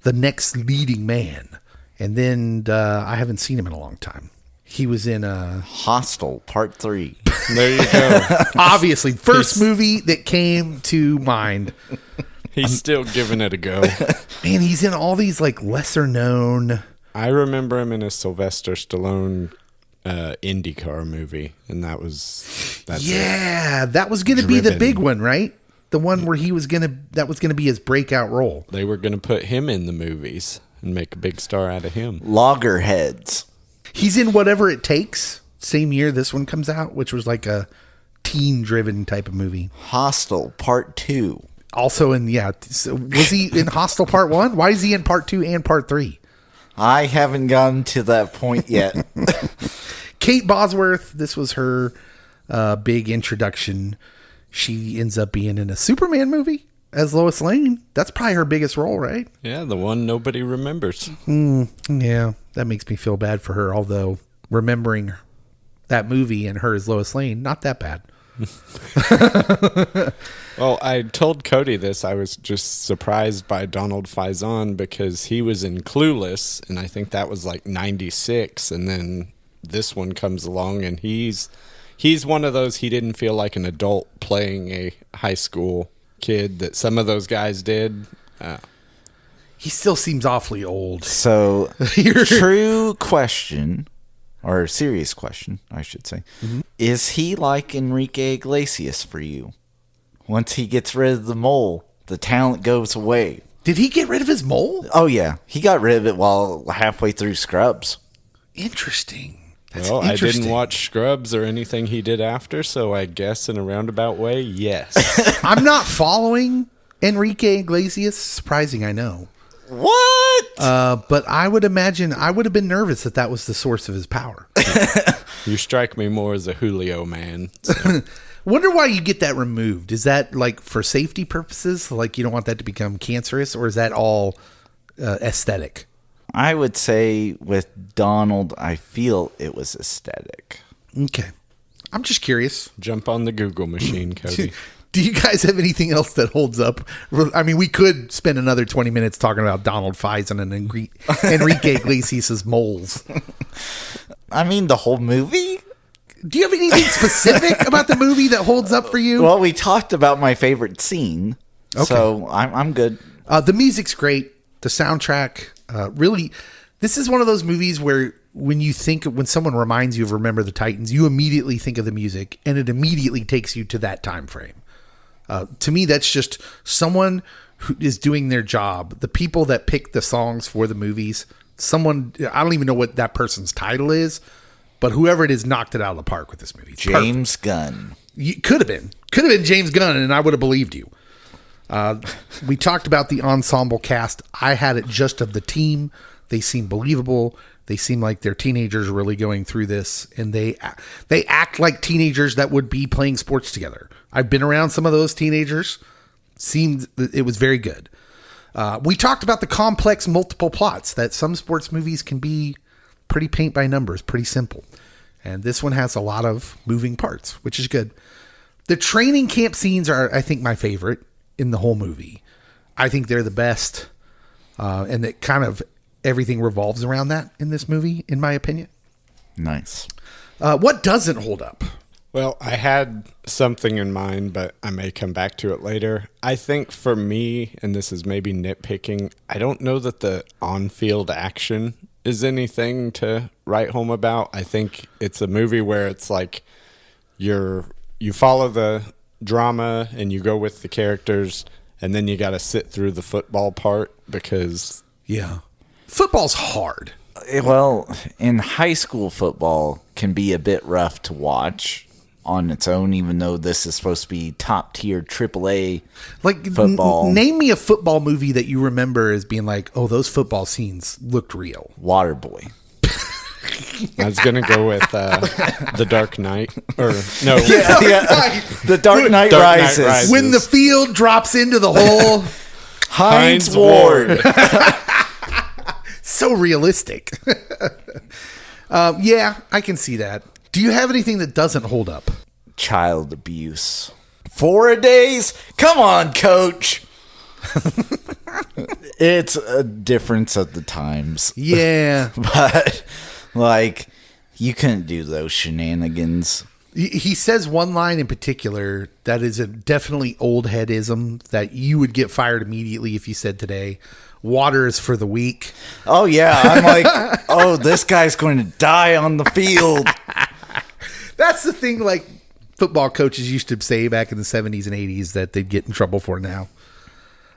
the next leading man. And then I haven't seen him in a long time. He was in Hostel Part 3. There you go. obviously, first movie that came to mind. He's still giving it a go. Man, he's in all these like lesser known. I remember him in a Sylvester Stallone IndyCar movie, and that's it. That was going to be the Driven. big one, right? The one where that was going to be his breakout role. They were going to put him in the movies and make a big star out of him. Loggerheads. He's in Whatever It Takes. Same year this one comes out, which was like a teen-driven type of movie. Hostel Part 2. Also was he in Hostel Part 1? Why is he in Part 2 and Part 3? I haven't gotten to that point yet. Kate Bosworth, this was her big introduction. She ends up being in a Superman movie as Lois Lane. That's probably her biggest role, right? Yeah, the one nobody remembers. Yeah, that makes me feel bad for her, although remembering that movie and her as Lois Lane, not that bad. Well, I told Cody this. I was just surprised by Donald Faison because he was in Clueless, and I think that was like 96, and then this one comes along, and he's one of those, he didn't feel like an adult playing a high school kid that some of those guys did. He still seems awfully old. So, true question, or serious question, I should say. Mm-hmm. Is he like Enrique Iglesias for you? Once he gets rid of the mole, the talent goes away. Did he get rid of his mole? Oh, yeah. He got rid of it while halfway through Scrubs. Interesting. Well, I didn't watch Scrubs or anything he did after, so I guess in a roundabout way, yes. I'm not following Enrique Iglesias. Surprising, I know. What? But I would imagine I would have been nervous that was the source of his power. You strike me more as a Julio man. So. Wonder why you get that removed. Is that like for safety purposes? Like you don't want that to become cancerous, or is that all aesthetic? I would say with Donald, I feel it was aesthetic. Okay. I'm just curious. Jump on the Google machine, Cody. Do you guys have anything else that holds up? I mean, we could spend another 20 minutes talking about Donald Faison and Enrique Iglesias' moles. I mean, the whole movie? Do you have anything specific about the movie that holds up for you? Well, we talked about my favorite scene, so I'm good. The music's great. The soundtrack, really, this is one of those movies where when someone reminds you of Remember the Titans, you immediately think of the music, and it immediately takes you to that time frame. To me, that's just someone who is doing their job. The people that pick the songs for the movies, I don't even know what that person's title is, but whoever it is knocked it out of the park with this movie. It's James Gunn. Could have been James Gunn, and I would have believed you. We talked about the ensemble cast. I had it just of the team. They seem believable. They seem like they're teenagers really going through this, and they act like teenagers that would be playing sports together. I've been around some of those teenagers. It was very good. We talked about the complex multiple plots that some sports movies can be pretty paint by numbers, pretty simple. And this one has a lot of moving parts, which is good. The training camp scenes are, I think, my favorite in the whole movie. I think they're the best. And that kind of everything revolves around that in this movie, in my opinion. Nice. What doesn't hold up? Well, I had something in mind, but I may come back to it later. I think for me, and this is maybe nitpicking, I don't know that the on-field action is anything to write home about. I think it's a movie where it's like you're you follow the drama and you go with the characters, and then you got to sit through the football part because Yeah. Football's hard. Well, in high school, football can be a bit rough to watch on its own, even though this is supposed to be top tier AAA Like, football. name me a football movie that you remember as being like, oh, those football scenes looked real. Waterboy. I was gonna go with The Dark Knight, or no, The Dark Knight Dark Knight Rises. Rises. When the field drops into the hole. Heinz Ward. So realistic. Yeah, I can see that. Do you have anything that doesn't hold up? Child abuse. 4 days? Come on, coach. It's a difference of the times. Yeah. But, like, you couldn't do those shenanigans. He says one line in particular that is a definitely old headism that you would get fired immediately if you said today. Water is for the weak. Oh, yeah. I'm like, oh, this guy's going to die on the field. That's the thing, like, football coaches used to say back in the 70s and 80s that they'd get in trouble for now.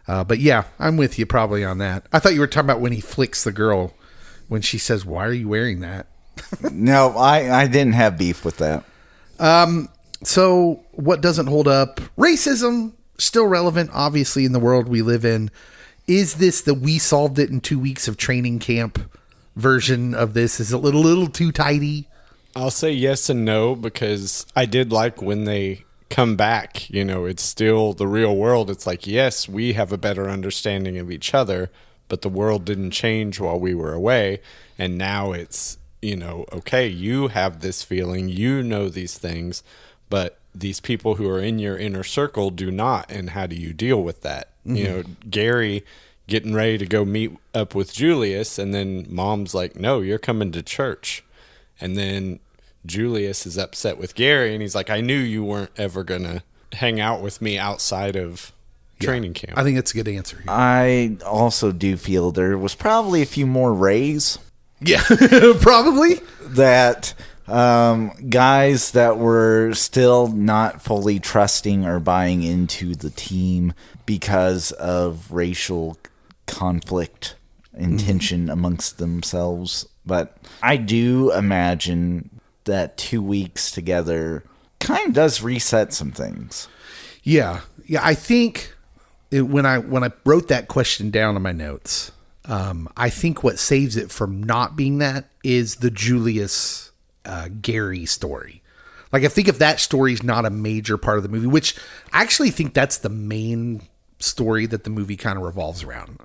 But yeah, I'm with you probably on that. I thought you were talking about when he flicks the girl when she says, "Why are you wearing that?" No, I didn't have beef with that. So what doesn't hold up? Racism, still relevant, obviously, in the world we live in. Is this the we solved it in 2 weeks of training camp version of this? Is it a little too tidy? I'll say yes and no, because I did like when they come back, it's still the real world. It's like, yes, we have a better understanding of each other, but the world didn't change while we were away. And now it's, okay, you have this feeling, these things, but these people who are in your inner circle do not. And how do you deal with that? Gary getting ready to go meet up with Julius, and then mom's like, no, you're coming to church. And then Julius is upset with Gary, and he's like, I knew you weren't ever going to hang out with me outside of training camp. I think that's a good answer. Here. I also do feel there was probably a few more Rays. Yeah, probably. That guys that were still not fully trusting or buying into the team because of racial conflict and tension amongst themselves. But I do imagine that 2 weeks together kind of does reset some things. Yeah. I think when I wrote that question down in my notes, I think what saves it from not being that is the Julius Gary story. Like, I think if that story is not a major part of the movie, which I actually think that's the main story that the movie kind of revolves around.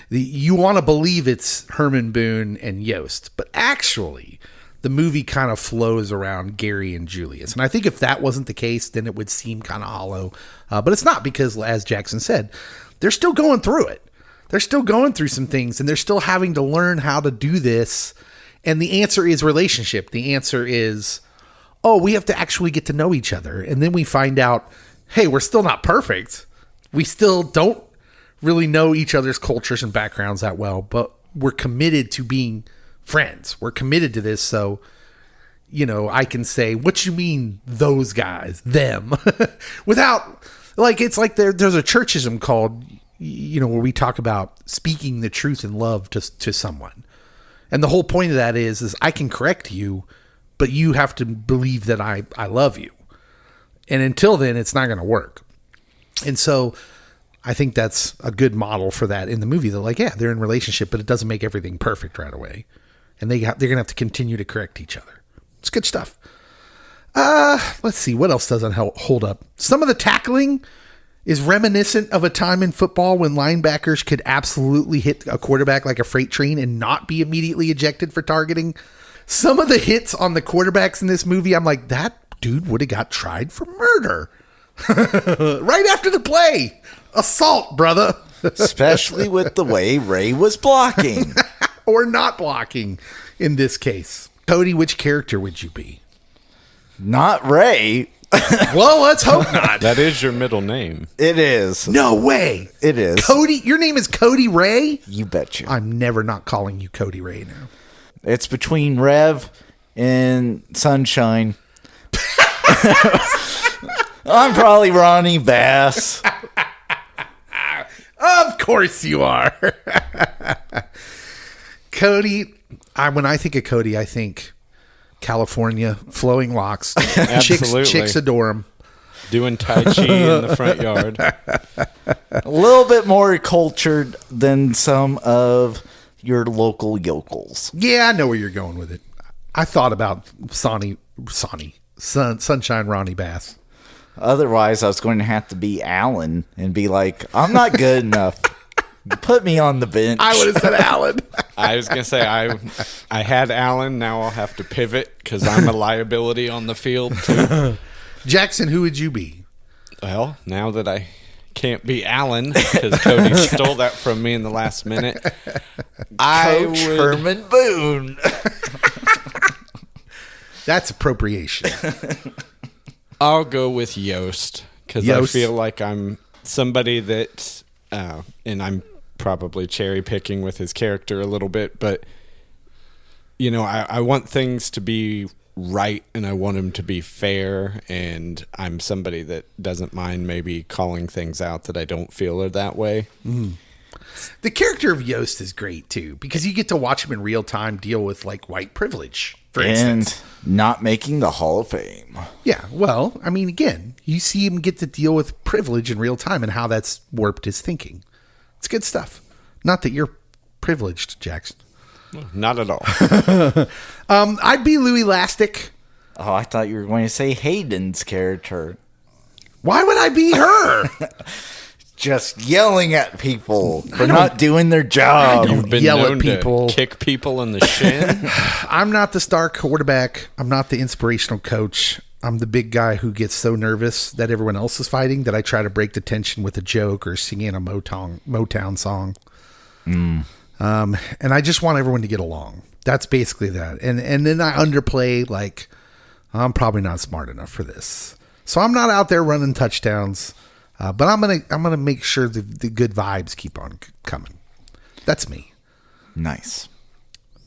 You want to believe it's Herman Boone and Yost, but actually the movie kind of flows around Gary and Julius. And I think if that wasn't the case, then it would seem kind of hollow. But it's not, because, as Jackson said, they're still going through it. They're still going through some things, and they're still having to learn how to do this. And the answer is relationship. The answer is, we have to actually get to know each other. And then we find out, hey, we're still not perfect. We still don't really know each other's cultures and backgrounds that well, but we're committed to being friends. We're committed to this. So, I can say, what you mean those guys, them, without, like, it's like there's a churchism called, where we talk about speaking the truth in love to someone. And the whole point of that is I can correct you, but you have to believe that I love you. And until then, it's not going to work. And so I think that's a good model for that in the movie. They're like, yeah, they're in a relationship, but it doesn't make everything perfect right away. And they're going to have to continue to correct each other. It's good stuff. Let's see. What else doesn't hold up? Some of the tackling is reminiscent of a time in football when linebackers could absolutely hit a quarterback like a freight train and not be immediately ejected for targeting. Some of the hits on the quarterbacks in this movie, I'm like, that dude would have got tried for murder. Right after the play. Assault, brother. Especially with the way Ray was blocking. Or not blocking in this case. Cody, which character would you be? Not Ray. Well, let's hope not. That is your middle name. It is. No way. It is. Cody, your name is Cody Ray? You betcha. I'm never not calling you Cody Ray now. It's between Rev and Sunshine. I'm probably Ronnie Bass. Of course you are. Cody, when I think of Cody, I think California, flowing locks. Absolutely. Chicks adore him. Doing Tai Chi in the front yard. A little bit more cultured than some of your local yokels. Yeah, I know where you're going with it. I thought about Sunshine Ronnie Bass. Otherwise, I was going to have to be Alan and be like, I'm not good enough. Put me on the bench. I would have said Alan. I was going to say, I had Allen. Now I'll have to pivot because I'm a liability on the field, too. Jackson, who would you be? Well, now that I can't be Allen because Cody stole that from me in the last minute, I Coach would... Herman Boone. That's appropriation. I'll go with Yost because I Yost. feel like I'm somebody that, and I'm probably cherry picking with his character a little bit, but you know, I want things to be right and I want them to be fair, and I'm somebody that doesn't mind maybe calling things out that I don't feel are that way. The character of Yost is great too because you get to watch him in real time deal with like white privilege, for instance. And not making the Hall of Fame. Yeah, well, I mean, again, you see him get to deal with privilege in real time and how that's warped his thinking. It's good stuff. Not that you're privileged, Jackson. Not at all. I'd be Louis Lastic. Oh, I thought you were going to say Hayden's character. Why would I be her? Just yelling at people for not doing their job. don't You've been yell at known people. to kick people in the shin. I'm not the star quarterback. I'm not the inspirational coach. I'm the big guy who gets so nervous that everyone else is fighting that I try to break the tension with a joke or singing a Motown song. And I just want everyone to get along. That's basically that. And then I underplay like I'm probably not smart enough for this. So I'm not out there running touchdowns, but I'm gonna make sure the good vibes keep on coming. That's me. Nice.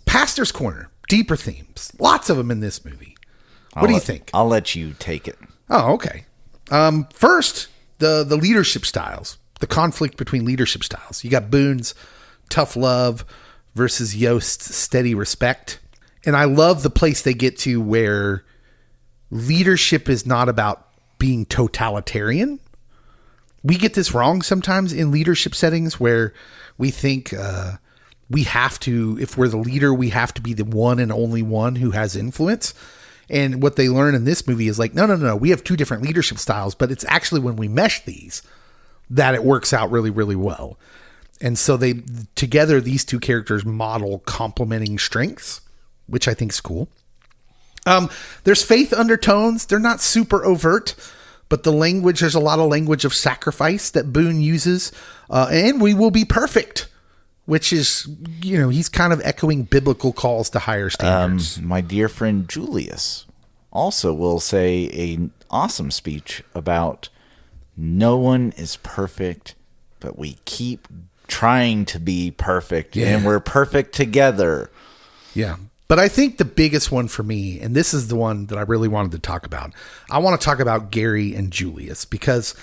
Pastor's Corner, deeper themes, lots of them in this movie. What do you think? I'll let you take it. Oh, okay. First, the leadership styles, the conflict between leadership styles. You got Boone's tough love versus Yost's steady respect. And I love the place they get to where leadership is not about being totalitarian. We get this wrong sometimes in leadership settings where we think we have to, if we're the leader, we have to be the one and only one who has influence. And what they learn in this movie is like, no. We have two different leadership styles, but it's actually when we mesh these that it works out really, really well. And so together, these two characters model complementing strengths, which I think is cool. There's faith undertones. They're not super overt, but there's a lot of language of sacrifice that Boone uses. And we will be perfect, which is, he's kind of echoing biblical calls to higher standards. My dear friend Julius also will say an awesome speech about no one is perfect, but we keep trying to be perfect, and we're perfect together. Yeah. But I think the biggest one for me, and this is the one that I really wanted to talk about, I want to talk about Gerry and Julius, because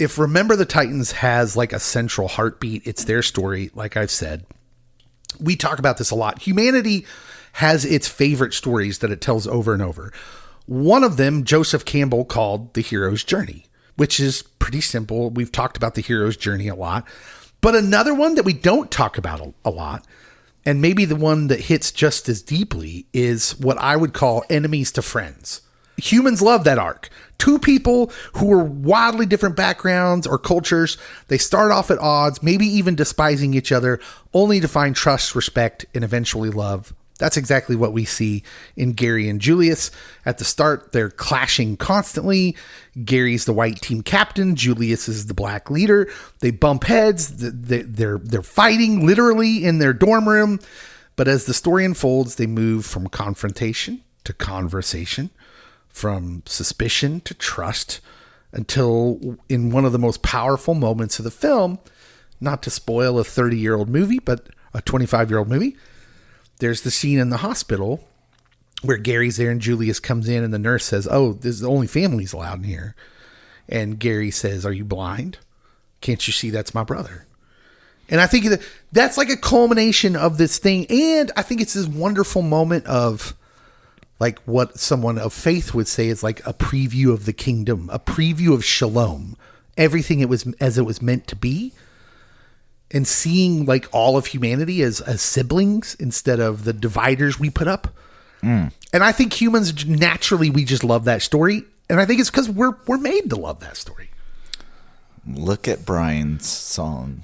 if Remember the Titans has like a central heartbeat, it's their story, like I've said. We talk about this a lot. Humanity has its favorite stories that it tells over and over. One of them, Joseph Campbell called The Hero's Journey, which is pretty simple. We've talked about the hero's journey a lot. But another one that we don't talk about a lot, and maybe the one that hits just as deeply, is what I would call enemies to friends. Humans love that arc. Two people who are wildly different backgrounds or cultures, they start off at odds, maybe even despising each other, only to find trust, respect, and eventually love. That's exactly what we see in Gerry and Julius. At the start, they're clashing constantly. Gary's the white team captain. Julius is the black leader. They bump heads. They're fighting literally in their dorm room. But as the story unfolds, they move from confrontation to conversation, from suspicion to trust, until in one of the most powerful moments of the film, not to spoil a 30-year-old movie, but a 25-year-old movie, there's the scene in the hospital where Gary's there and Julius comes in and the nurse says, "Oh, this is the only families allowed in here." And Gerry says, "Are you blind? Can't you see that's my brother?" And I think that's like a culmination of this thing. And I think it's this wonderful moment of like what someone of faith would say is like a preview of the kingdom, a preview of shalom, everything it was as it was meant to be. And seeing like all of humanity as siblings instead of the dividers we put up. And I think humans naturally, we just love that story. And I think it's because we're made to love that story. Look at Brian's song.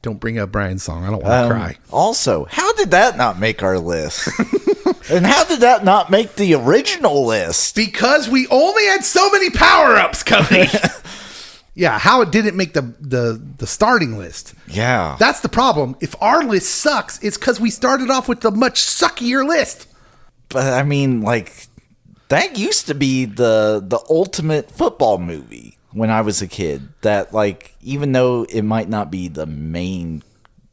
Don't bring up Brian's song. I don't want to cry. Also, how did that not make our list? And how did that not make the original list? Because we only had so many power-ups coming. Yeah, how it didn't make the starting list. Yeah. That's the problem. If our list sucks, it's because we started off with a much suckier list. But I mean, like, that used to be the ultimate football movie when I was a kid. That, like, even though it might not be the main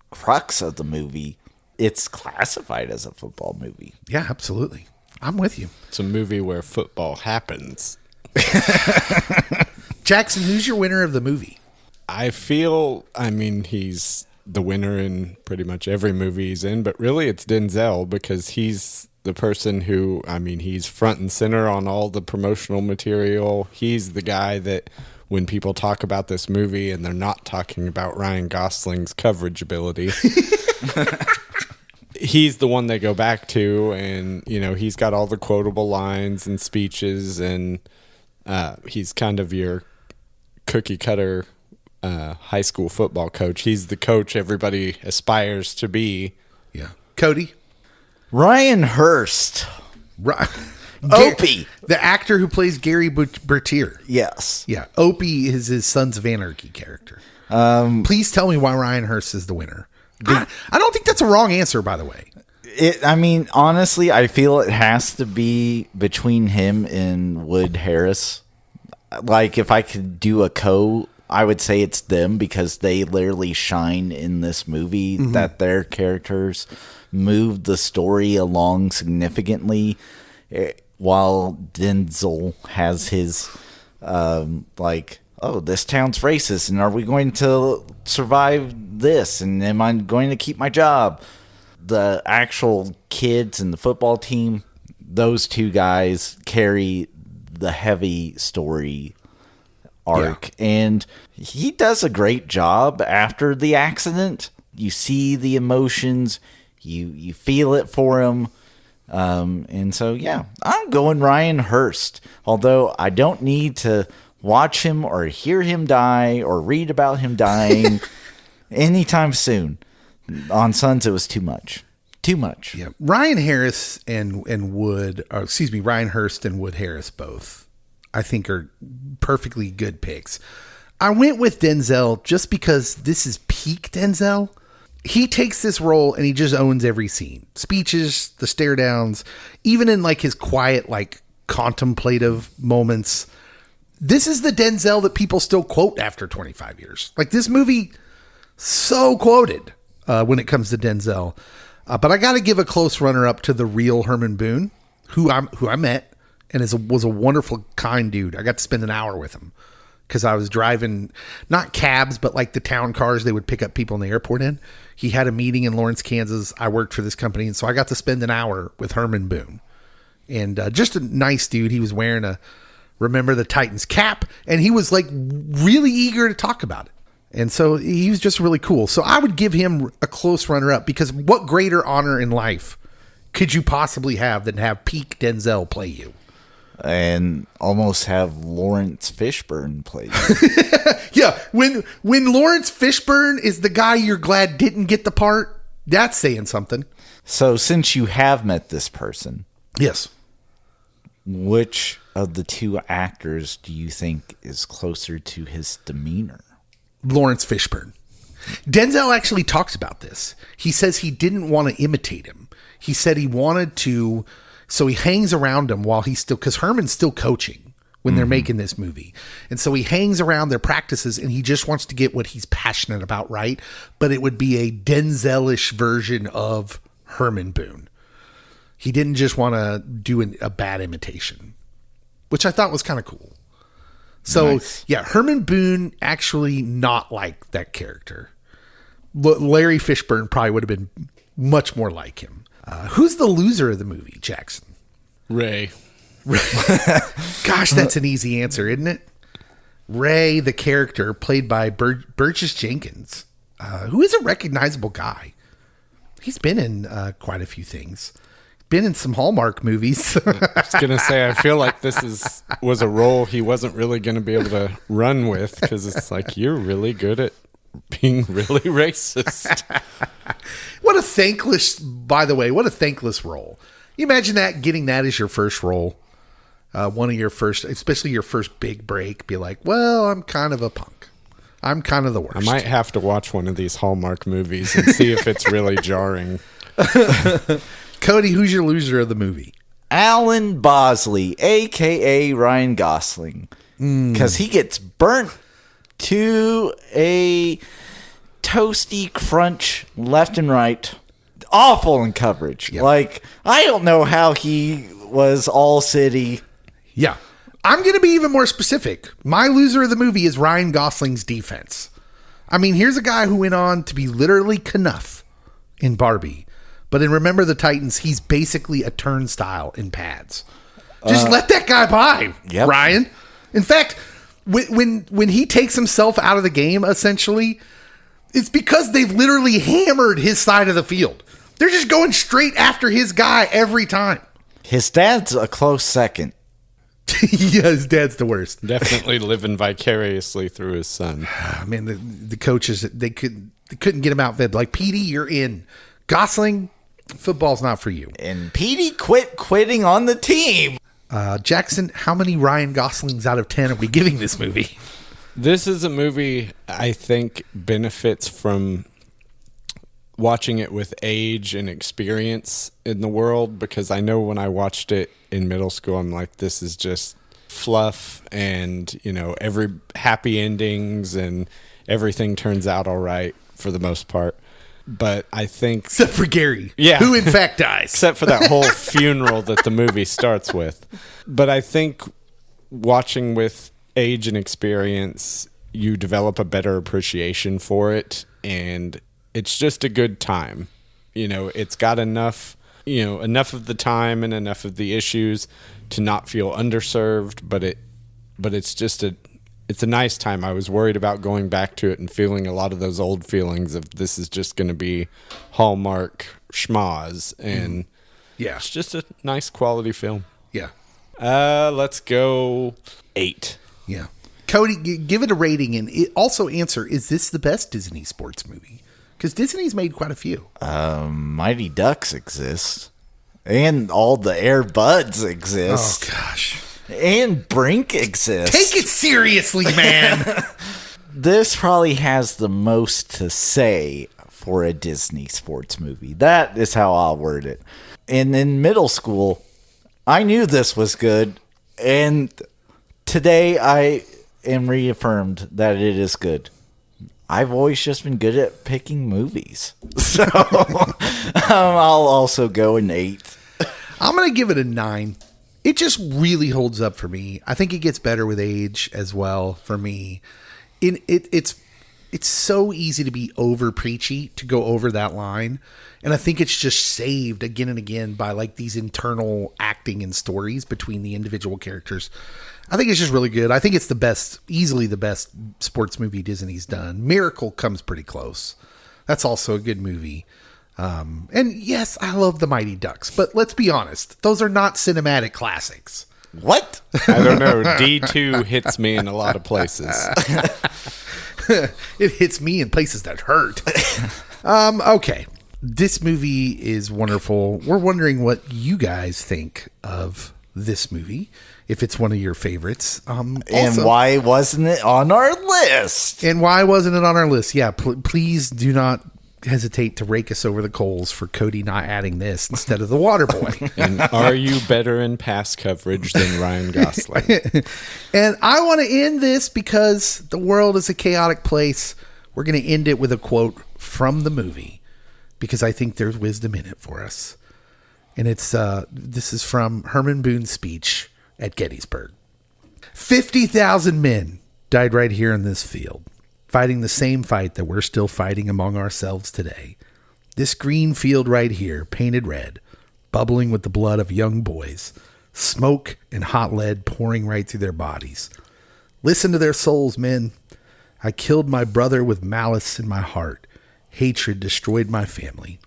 crux of the movie, it's classified as a football movie. Yeah, absolutely. I'm with you. It's a movie where football happens. Jackson, who's your winner of the movie? I mean, he's the winner in pretty much every movie he's in, but really it's Denzel because he's the person who, I mean, he's front and center on all the promotional material. He's the guy that when people talk about this movie and they're not talking about Ryan Gosling's coverage ability, he's the one they go back to, and, you know, he's got all the quotable lines and speeches, and he's kind of your cookie cutter high school football coach. He's the coach everybody aspires to be. Yeah. Cody? Ryan Hurst. Opie. The actor who plays Gary Bertier. Yes. Yeah. Opie is his Sons of Anarchy character. Please tell me why Ryan Hurst is the winner. I don't think that's a wrong answer, by the way. I mean, honestly, I feel it has to be between him and Wood Harris. Like, if I could do I would say it's them because they literally shine in this movie, that their characters move the story along significantly while Denzel has his, like, oh, this town's racist, and are we going to survive this, and am I going to keep my job? The actual kids and the football team, those two guys carry the heavy story arc, and he does a great job after the accident. You see the emotions, you feel it for him, and so yeah, I'm going Ryan Hurst, although I don't need to watch him or hear him die or read about him dying anytime soon. On Sons, it was too much. Yeah, Ryan Hurst and Wood Harris both, I think, are perfectly good picks. I went with Denzel just because this is peak Denzel. He takes this role and he just owns every scene. Speeches, the stare downs, even in like his quiet, like contemplative moments. This is the Denzel that people still quote after 25 years. Like, this movie, so quoted when it comes to Denzel. But I got to give a close runner-up to the real Herman Boone, who I met and was a wonderful, kind dude. I got to spend an hour with him because I was driving, not cabs, but like the town cars they would pick up people in the airport in. He had a meeting in Lawrence, Kansas. I worked for this company, and so I got to spend an hour with Herman Boone. And just a nice dude. He was wearing a Remember the Titans cap, and he was like really eager to talk about it. And so he was just really cool. So I would give him a close runner-up because what greater honor in life could you possibly have than have peak Denzel play you? And almost have Lawrence Fishburne play you. Yeah, when Lawrence Fishburne is the guy you're glad didn't get the part, that's saying something. So since you have met this person, yes, which of the two actors do you think is closer to his demeanor? Lawrence Fishburne. Denzel actually talks about this. He says he didn't want to imitate him. He said he wanted to, so he hangs around him while he's still, because Herman's still coaching when they're making this movie. And so he hangs around their practices and he just wants to get what he's passionate about right. But it would be a Denzel-ish version of Herman Boone. He didn't just want to do a bad imitation, which I thought was kind of cool. So, Nice. yeah, Herman Boone actually not like that character. Larry Fishburne probably would have been much more like him. Who's the loser of the movie, Jackson? Ray. Gosh, that's an easy answer, isn't it? Ray, the character, played by Burgess Jenkins, who is a recognizable guy. He's been in quite a few things. Been in some Hallmark movies. I was gonna say, I feel like this was a role he wasn't really gonna be able to run with, because it's like, you're really good at being really racist. What a thankless, by the way, what a thankless role. You imagine that, getting that as your first role. One of your first, especially your first big break, be like, well, I'm kind of a punk. I'm kind of the worst. I might have to watch one of these Hallmark movies and see if it's really jarring. Cody, who's your loser of the movie? Alan Bosley, a.k.a. Ryan Gosling. Because he gets burnt to a toasty crunch left and right. Awful in coverage. Yep. Like, I don't know how he was all city. Yeah. I'm going to be even more specific. My loser of the movie is Ryan Gosling's defense. I mean, here's a guy who went on to be literally Knuff in Barbie. But in Remember the Titans, he's basically a turnstile in pads. Just let that guy by, Yep. Ryan. In fact, when he takes himself out of the game, essentially, it's because they've literally hammered his side of the field. They're just going straight after his guy every time. His dad's a close second. Yeah, his dad's the worst. Definitely living vicariously through his son. I mean, the coaches, they couldn't get him out fed. Like, Petey, you're in. Gosling, football's not for you. And Petey quitting on the team. Jackson, how many Ryan Goslings out of 10 are we giving this movie? This is a movie I think benefits from watching it with age and experience in the world, because I know when I watched it in middle school, I'm like, this is just fluff, and, you know, every happy endings and everything turns out all right for the most part. But I think, Except for Gary, Yeah. who in fact dies. except for that whole funeral that the movie starts with. But I think watching with age and experience, you develop a better appreciation for it, and it's just a good time. You know, it's got enough of the time and enough of the issues to not feel underserved, but it's a nice time. I was worried about going back to it and feeling a lot of those old feelings of this is just going to be Hallmark schmoz, and Yeah. it's just a nice quality film. Yeah. Let's go 8. Yeah. Cody, give it a rating, and also answer, is this the best Disney sports movie? Because Disney's made quite a few. Mighty Ducks exist. And all the Air Buds exist. Gosh. And Brink exists. Take it seriously, man. This probably has the most to say for a Disney sports movie. That is how I'll word it. And in middle school, I knew this was good. And today I am reaffirmed that it is good. I've always just been good at picking movies. So I'll also go an 8. I'm going to give it a 9. It just really holds up for me. I think it gets better with age as well for me. It's so easy to be over preachy, to go over that line. And I think it's just saved again and again by like these internal acting and stories between the individual characters. I think it's just really good. I think it's the best, easily the best sports movie Disney's done. Miracle comes pretty close. That's also a good movie. And yes, I love the Mighty Ducks, but let's be honest, those are not cinematic classics. What? I don't know. D2 hits me in a lot of places. It hits me in places that hurt. Okay. This movie is wonderful. We're wondering what you guys think of this movie, if it's one of your favorites. And Also- why wasn't it on our list? And why wasn't it on our list? Yeah, please do not hesitate to rake us over the coals for Cody not adding this instead of the Water Boy. And are you better in pass coverage than Ryan Gosling? And I want to end this because the world is a chaotic place. We're going to end it with a quote from the movie because I think there's wisdom in it for us. And it's this is from Herman Boone's speech at Gettysburg. 50,000 men died right here in this field, fighting the same fight that we're still fighting among ourselves today. This green field right here, painted red, bubbling with the blood of young boys, smoke and hot lead pouring right through their bodies. Listen to their souls, men. I killed my brother with malice in my heart. Hatred destroyed my family.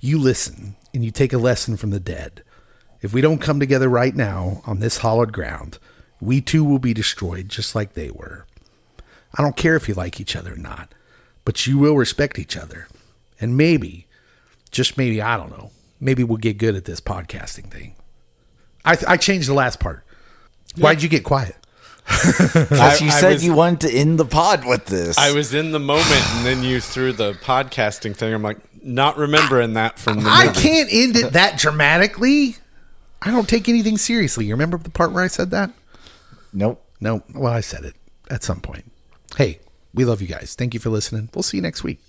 You listen, and you take a lesson from the dead. If we don't come together right now on this hallowed ground, we too will be destroyed just like they were. I don't care if you like each other or not, but you will respect each other. And maybe, just maybe, I don't know, maybe we'll get good at this podcasting thing. I changed the last part. Why'd you get quiet? Because you said you wanted to end the pod with this. I was in the moment, and then you threw the podcasting thing. I'm like, not remembering that from the movie. I can't end it that dramatically. I don't take anything seriously. You remember the part where I said that? Nope. No. Well, I said it at some point. Hey, we love you guys. Thank you for listening. We'll see you next week.